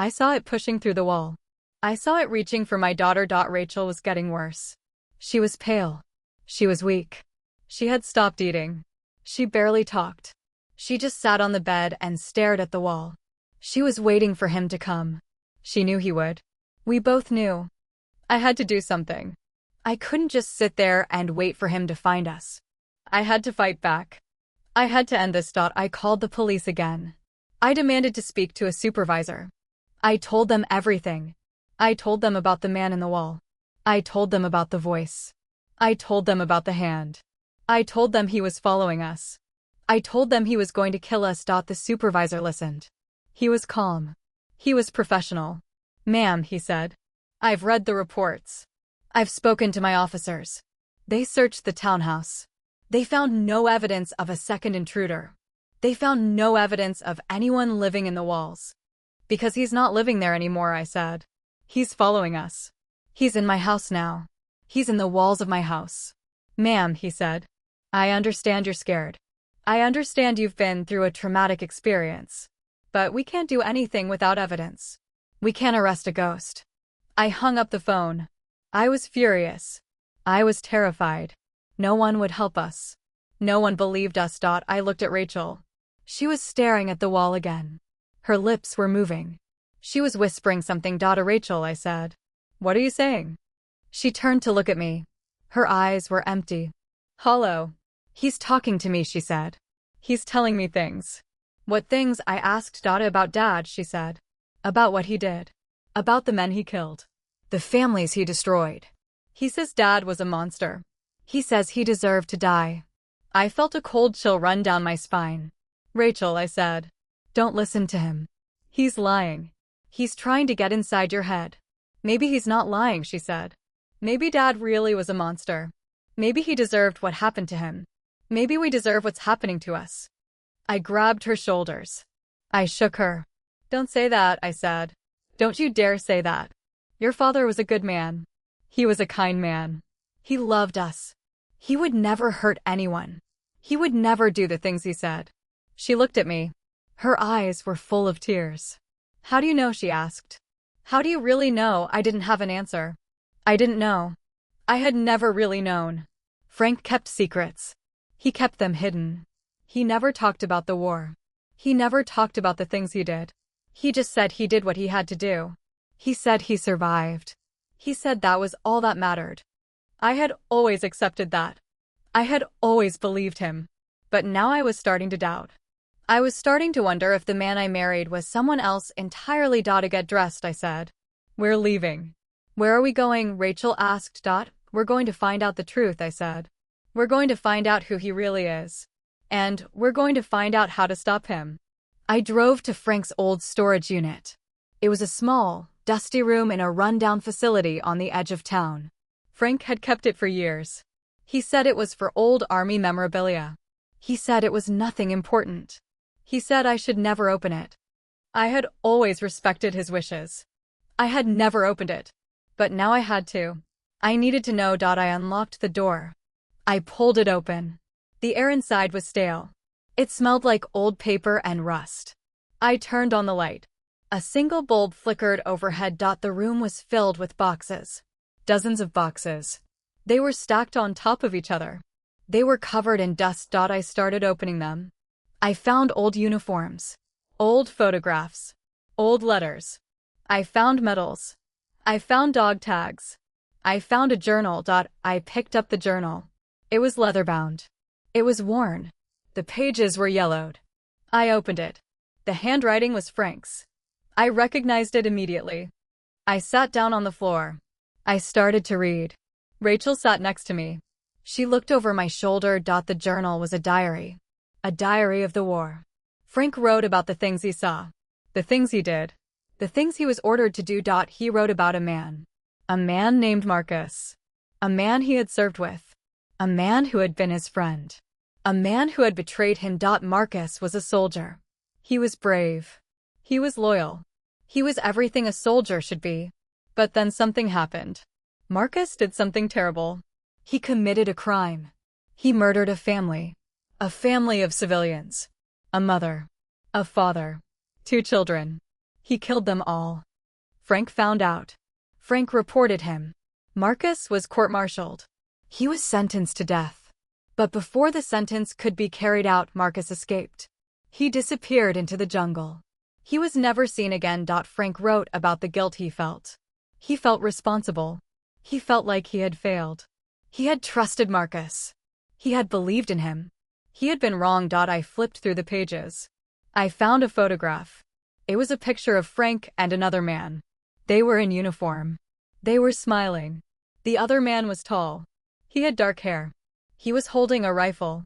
I saw it pushing through the wall. I saw it reaching for my daughter. Rachel was getting worse. She was pale. She was weak. She had stopped eating. She barely talked. She just sat on the bed and stared at the wall. She was waiting for him to come. She knew he would. We both knew. I had to do something. I couldn't just sit there and wait for him to find us. I had to fight back. I had to end this. I called the police again. I demanded to speak to a supervisor. I told them everything. I told them about the man in the wall. I told them about the voice. I told them about the hand. I told them he was following us. I told them he was going to kill us. The supervisor listened. He was calm. He was professional. Ma'am, he said. I've read the reports. I've spoken to my officers. They searched the townhouse. They found no evidence of a second intruder. They found no evidence of anyone living in the walls. Because he's not living there anymore, I said. He's following us. He's in my house now. He's in the walls of my house. Ma'am, he said. I understand you're scared. I understand you've been through a traumatic experience. But we can't do anything without evidence. We can't arrest a ghost. I hung up the phone. I was furious. I was terrified. No one would help us. No one believed us. I looked at Rachel. She was staring at the wall again. Her lips were moving. She was whispering something. Rachel, I said. What are you saying? She turned to look at me. Her eyes were empty. Hollow. He's talking to me, she said. He's telling me things. What things? I asked. About Dad, she said. About what he did. About the men he killed. The families he destroyed. He says Dad was a monster. He says he deserved to die. I felt a cold chill run down my spine. Rachel, I said. Don't listen to him. He's lying. He's trying to get inside your head. Maybe he's not lying, she said. Maybe Dad really was a monster. Maybe he deserved what happened to him. Maybe we deserve what's happening to us. I grabbed her shoulders. I shook her. Don't say that, I said. Don't you dare say that. Your father was a good man. He was a kind man. He loved us. He would never hurt anyone. He would never do the things he said. She looked at me. Her eyes were full of tears. How do you know? She asked. How do you really know? I didn't have an answer. I didn't know. I had never really known. Frank kept secrets. He kept them hidden. He never talked about the war. He never talked about the things he did. He just said he did what he had to do. He said he survived. He said that was all that mattered. I had always accepted that. I had always believed him. But now I was starting to doubt. I was starting to wonder if the man I married was someone else entirely. To get dressed, I said. We're leaving. Where are we going? Rachel asked. We're going to find out the truth, I said. We're going to find out who he really is. And we're going to find out how to stop him. I drove to Frank's old storage unit. It was a small, dusty room in a rundown facility on the edge of town. Frank had kept it for years. He said it was for old army memorabilia. He said it was nothing important. He said I should never open it. I had always respected his wishes. I had never opened it. But now I had to. I needed to know. I unlocked the door. I pulled it open. The air inside was stale. It smelled like old paper and rust. I turned on the light. A single bulb flickered overhead. The room was filled with boxes. Dozens of boxes. They were stacked on top of each other. They were covered in dust. I started opening them. I found old uniforms. Old photographs. Old letters. I found medals. I found dog tags. I found a journal. I picked up the journal. It was leather-bound. It was worn. The pages were yellowed. I opened it. The handwriting was Frank's. I recognized it immediately. I sat down on the floor. I started to read. Rachel sat next to me. She looked over my shoulder. The journal was a diary. A diary of the war. Frank wrote about the things he saw. The things he did. The things he was ordered to do. He wrote about a man. A man named Marcus. A man he had served with. A man who had been his friend. A man who had betrayed him. Marcus was a soldier. He was brave. He was loyal. He was everything a soldier should be. But then something happened. Marcus did something terrible. He committed a crime. He murdered a family. A family of civilians. A mother. A father. 2 children. He killed them all. Frank found out. Frank reported him. Marcus was court-martialed. He was sentenced to death. But before the sentence could be carried out, Marcus escaped. He disappeared into the jungle. He was never seen again. Frank wrote about the guilt he felt. He felt responsible. He felt like he had failed. He had trusted Marcus. He had believed in him. He had been wrong. I flipped through the pages. I found a photograph. It was a picture of Frank and another man. They were in uniform. They were smiling. The other man was tall. He had dark hair. He was holding a rifle.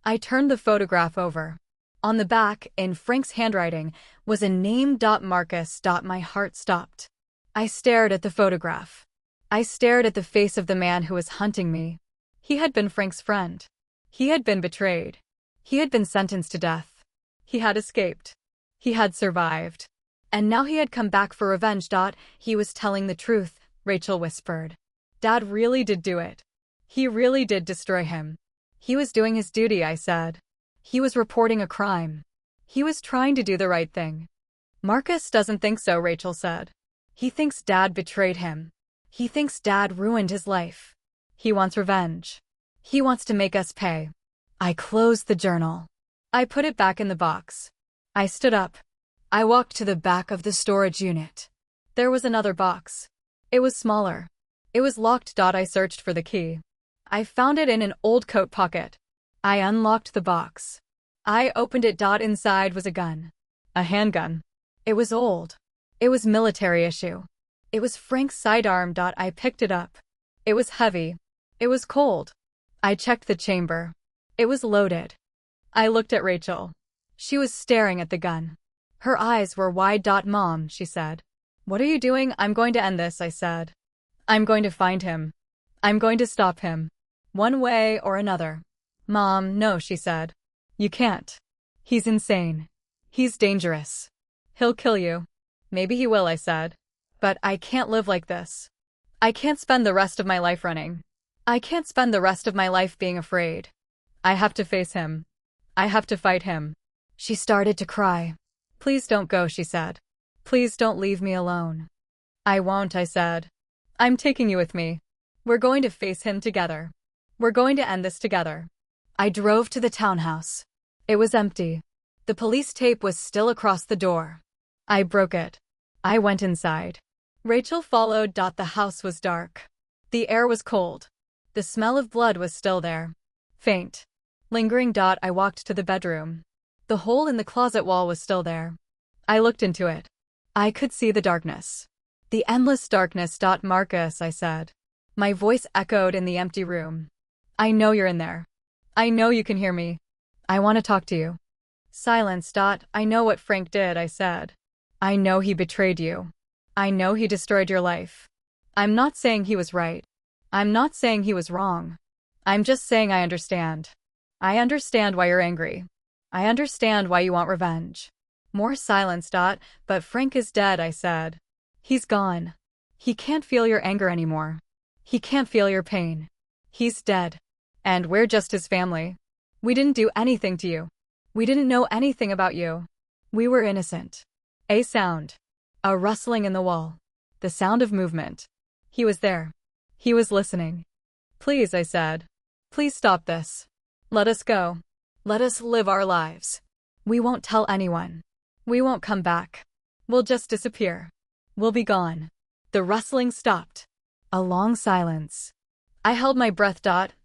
I turned the photograph over. On the back, in Frank's handwriting, was a name. Marcus. My heart stopped. I stared at the photograph. I stared at the face of the man who was hunting me. He had been Frank's friend. He had been betrayed. He had been sentenced to death. He had escaped. He had survived. And now he had come back for revenge. He was telling the truth, Rachel whispered. Dad really did do it. He really did destroy him. He was doing his duty, I said. He was reporting a crime. He was trying to do the right thing. Marcus doesn't think so, Rachel said. He thinks Dad betrayed him. He thinks Dad ruined his life. He wants revenge. He wants to make us pay. I closed the journal. I put it back in the box. I stood up. I walked to the back of the storage unit. There was another box. It was smaller. It was locked. I searched for the key. I found it in an old coat pocket. I unlocked the box. I opened it. Inside was a gun. A handgun. It was old. It was military issue. It was Frank's sidearm. I picked it up. It was heavy. It was cold. I checked the chamber. It was loaded. I looked at Rachel. She was staring at the gun. Her eyes were wide. Mom, she said. What are you doing? I'm going to end this, I said. I'm going to find him. I'm going to stop him. One way or another. Mom, no, she said. You can't. He's insane. He's dangerous. He'll kill you. Maybe he will, I said. But I can't live like this. I can't spend the rest of my life running. I can't spend the rest of my life being afraid. I have to face him. I have to fight him. She started to cry. Please don't go, she said. Please don't leave me alone. I won't, I said. I'm taking you with me. We're going to face him together. We're going to end this together. I drove to the townhouse. It was empty. The police tape was still across the door. I broke it. I went inside. Rachel followed. The house was dark. The air was cold. The smell of blood was still there. Faint. Lingering. I walked to the bedroom. The hole in the closet wall was still there. I looked into it. I could see the darkness. The endless darkness. Marcus, I said. My voice echoed in the empty room. I know you're in there. I know you can hear me. I want to talk to you. Silence. I know what Frank did, I said. I know he betrayed you. I know he destroyed your life. I'm not saying he was right. I'm not saying he was wrong. I'm just saying I understand. I understand why you're angry. I understand why you want revenge. More silence. But Frank is dead, I said. He's gone. He can't feel your anger anymore. He can't feel your pain. He's dead. And we're just his family. We didn't do anything to you. We didn't know anything about you. We were innocent. A sound. A rustling in the wall. The sound of movement. He was there. He was listening. Please, I said. Please stop this. Let us go. Let us live our lives. We won't tell anyone. We won't come back. We'll just disappear. We'll be gone. The rustling stopped. A long silence. I held my breath.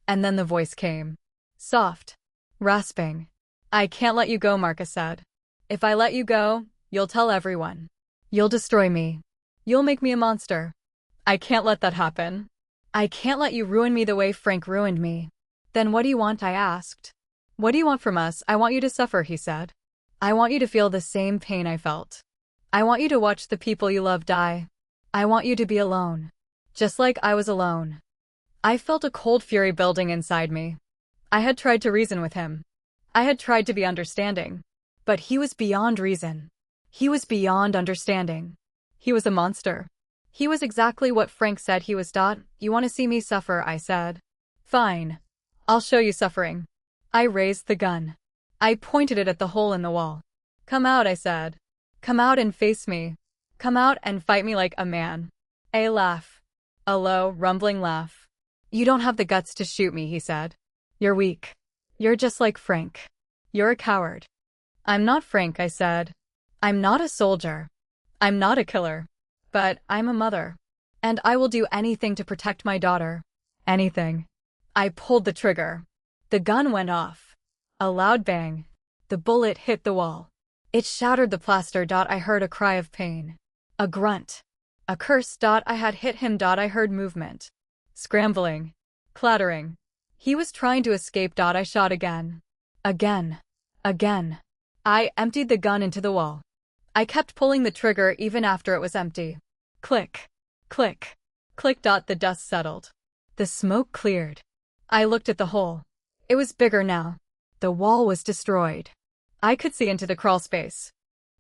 And then the voice came. Soft. Rasping. I can't let you go, Marcus said. If I let you go, you'll tell everyone. You'll destroy me. You'll make me a monster. I can't let that happen. I can't let you ruin me the way Frank ruined me. Then what do you want? I asked. What do you want from us? I want you to suffer, he said. I want you to feel the same pain I felt. I want you to watch the people you love die. I want you to be alone. Just like I was alone. I felt a cold fury building inside me. I had tried to reason with him. I had tried to be understanding. But he was beyond reason. He was beyond understanding. He was a monster. He was exactly what Frank said he was. You want to see me suffer, I said. Fine. I'll show you suffering. I raised the gun. I pointed it at the hole in the wall. Come out, I said. Come out and face me. Come out and fight me like a man. A laugh. A low, rumbling laugh. You don't have the guts to shoot me, he said. You're weak. You're just like Frank. You're a coward. I'm not Frank, I said. I'm not a soldier. I'm not a killer. But I'm a mother. And I will do anything to protect my daughter. Anything. I pulled the trigger. The gun went off. A loud bang. The bullet hit the wall. It shattered the plaster. I heard a cry of pain. A grunt. A curse. I had hit him. I heard movement. Scrambling. Clattering. He was trying to escape. I shot again. Again. Again. I emptied the gun into the wall. I kept pulling the trigger even after it was empty. Click. Click. Click. The dust settled. The smoke cleared. I looked at the hole. It was bigger now. The wall was destroyed. I could see into the crawl space.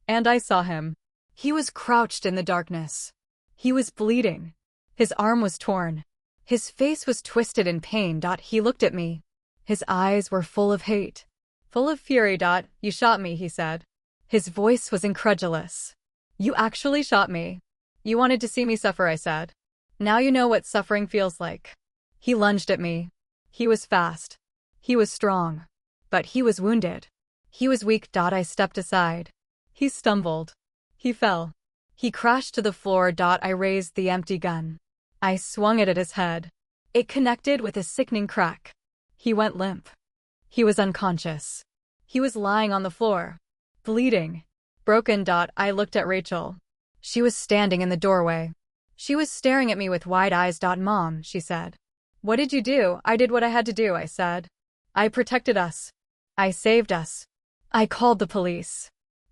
And I saw him. He was crouched in the darkness. He was bleeding. His arm was torn. His face was twisted in pain. He looked at me. His eyes were full of hate. Full of fury. You shot me, he said. His voice was incredulous. You actually shot me. You wanted to see me suffer, I said. Now you know what suffering feels like. He lunged at me. He was fast. He was strong. But he was wounded. He was weak. I stepped aside. He stumbled. He fell. He crashed to the floor. I raised the empty gun. I swung it at his head. It connected with a sickening crack. He went limp. He was unconscious. He was lying on the floor. Bleeding. Broken. I looked at Rachel. She was standing in the doorway. She was staring at me with wide eyes. Mom, she said. What did you do? I did what I had to do, I said. I protected us. I saved us. I called the police.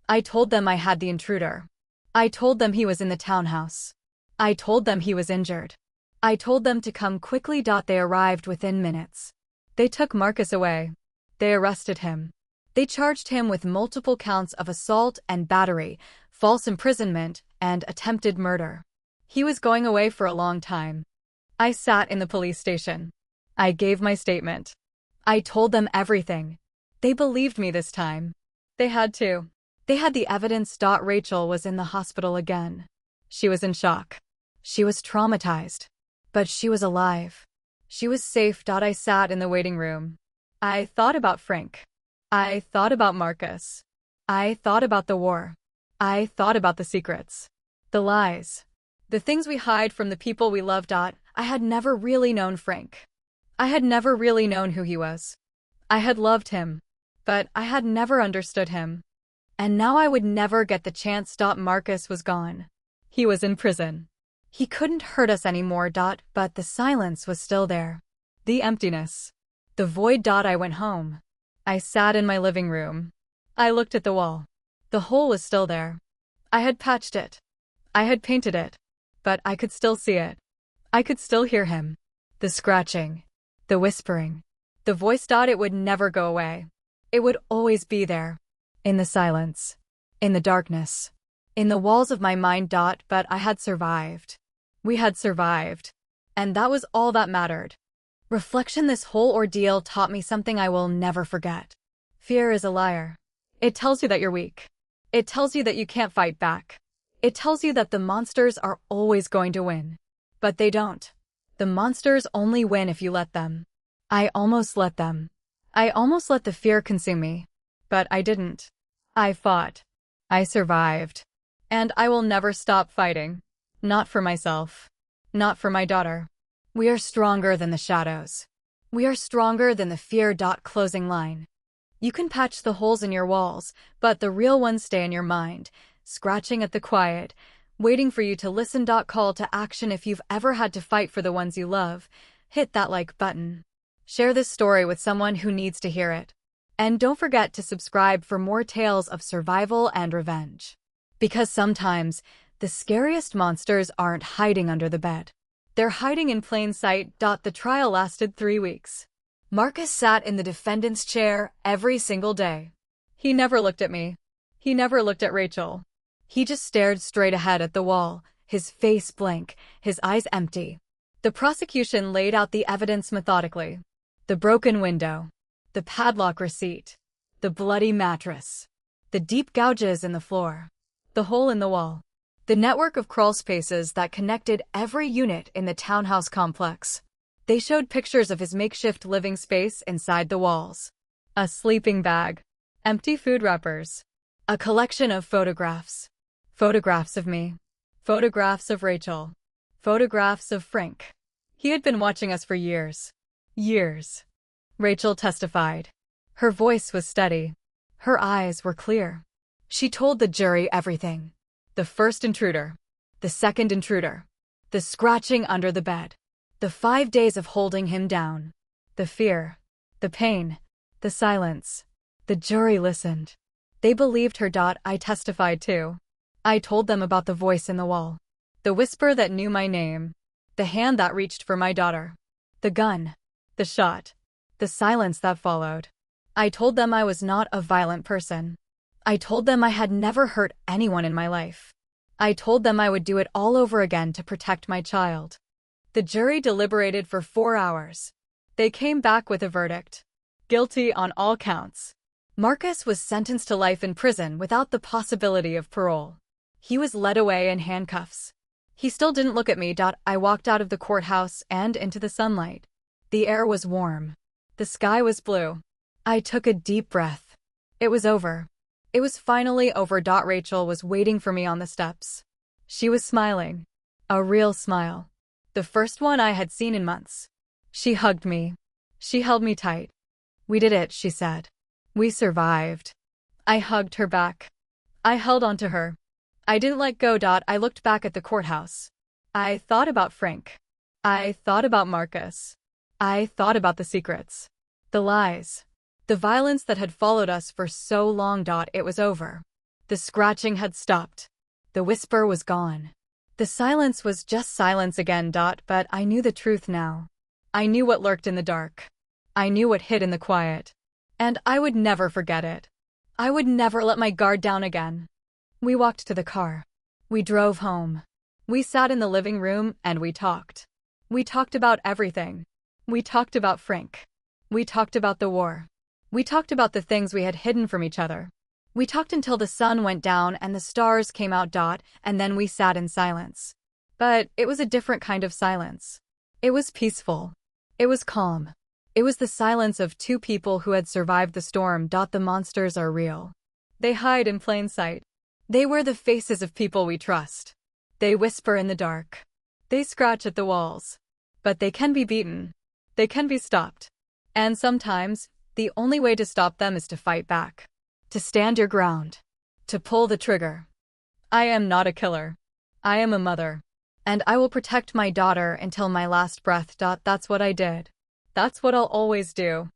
I told them I had the intruder. I told them he was in the townhouse. I told them he was injured. I told them to come quickly. They arrived within minutes. They took Marcus away. They arrested him. They charged him with multiple counts of assault and battery, false imprisonment, and attempted murder. He was going away for a long time. I sat in the police station. I gave my statement. I told them everything. They believed me this time. They had to. They had the evidence. Rachel was in the hospital again. She was in shock. She was traumatized. But she was alive. She was safe. I sat in the waiting room. I thought about Frank. I thought about Marcus. I thought about the war. I thought about the secrets. The lies. The things we hide from the people we love. I had never really known Frank. I had never really known who he was. I had loved him. But I had never understood him. And now I would never get the chance. Marcus was gone. He was in prison. He couldn't hurt us anymore. But the silence was still there. The emptiness. The void. I went home. I sat in my living room. I looked at the wall. The hole was still there. I had patched it. I had painted it. But I could still see it. I could still hear him. The scratching. The whispering. The voice. It would never go away. It would always be there. In the silence. In the darkness. In the walls of my mind. But I had survived. We had survived. And that was all that mattered. Reflection. This whole ordeal taught me something I will never forget. Fear is a liar. It tells you that you're weak. It tells you that you can't fight back. It tells you that the monsters are always going to win. But they don't. The monsters only win if you let them. I almost let them. I almost let the fear consume me. But I didn't. I fought. I survived. And I will never stop fighting. Not for myself. Not for my daughter. We are stronger than the shadows. We are stronger than the fear. Closing line. You can patch the holes in your walls, but the real ones stay in your mind, scratching at the quiet, waiting for you to listen. Call to action. If you've ever had to fight for the ones you love, hit that like button. Share this story with someone who needs to hear it. And don't forget to subscribe for more tales of survival and revenge. Because sometimes, the scariest monsters aren't hiding under the bed. They're hiding in plain sight. The trial lasted 3 weeks. Marcus sat in the defendant's chair every single day. He never looked at me. He never looked at Rachel. He just stared straight ahead at the wall, his face blank, his eyes empty. The prosecution laid out the evidence methodically. The broken window. The padlock receipt. The bloody mattress. The deep gouges in the floor. The hole in the wall. The network of crawl spaces that connected every unit in the townhouse complex. They showed pictures of his makeshift living space inside the walls. A sleeping bag. Empty food wrappers. A collection of photographs. Photographs of me. Photographs of Rachel. Photographs of Frank. He had been watching us for years. Years. Rachel testified. Her voice was steady. Her eyes were clear. She told the jury everything. The first intruder. The second intruder. The scratching under the bed. The 5 days of holding him down. The fear. The pain. The silence. The jury listened. They believed her. I testified too. I told them about the voice in the wall. The whisper that knew my name. The hand that reached for my daughter. The gun. The shot. The silence that followed. I told them I was not a violent person. I told them I had never hurt anyone in my life. I told them I would do it all over again to protect my child. The jury deliberated for 4 hours. They came back with a verdict. Guilty on all counts. Marcus was sentenced to life in prison without the possibility of parole. He was led away in handcuffs. He still didn't look at me. I walked out of the courthouse and into the sunlight. The air was warm. The sky was blue. I took a deep breath. It was over. It was finally over. Rachel was waiting for me on the steps. She was smiling. A real smile. The first one I had seen in months. She hugged me. She held me tight. We did it, she said. We survived. I hugged her back. I held onto her. I didn't let go. I looked back at the courthouse. I thought about Frank. I thought about Marcus. I thought about the secrets. The lies. The violence that had followed us for so long. It was over. The scratching had stopped. The whisper was gone. The silence was just silence again. But I knew the truth now. I knew what lurked in the dark. I knew what hid in the quiet. And I would never forget it. I would never let my guard down again. We walked to the car. We drove home. We sat in the living room and we talked. We talked about everything. We talked about Frank. We talked about the war. We talked about the things we had hidden from each other. We talked until the sun went down and the stars came out. And then we sat in silence. But it was a different kind of silence. It was peaceful. It was calm. It was the silence of two people who had survived the storm. The monsters are real. They hide in plain sight. They wear the faces of people we trust. They whisper in the dark. They scratch at the walls. But they can be beaten. They can be stopped. And sometimes, the only way to stop them is to fight back. To stand your ground. To pull the trigger. I am not a killer. I am a mother. And I will protect my daughter until my last breath. That's what I did. That's what I'll always do.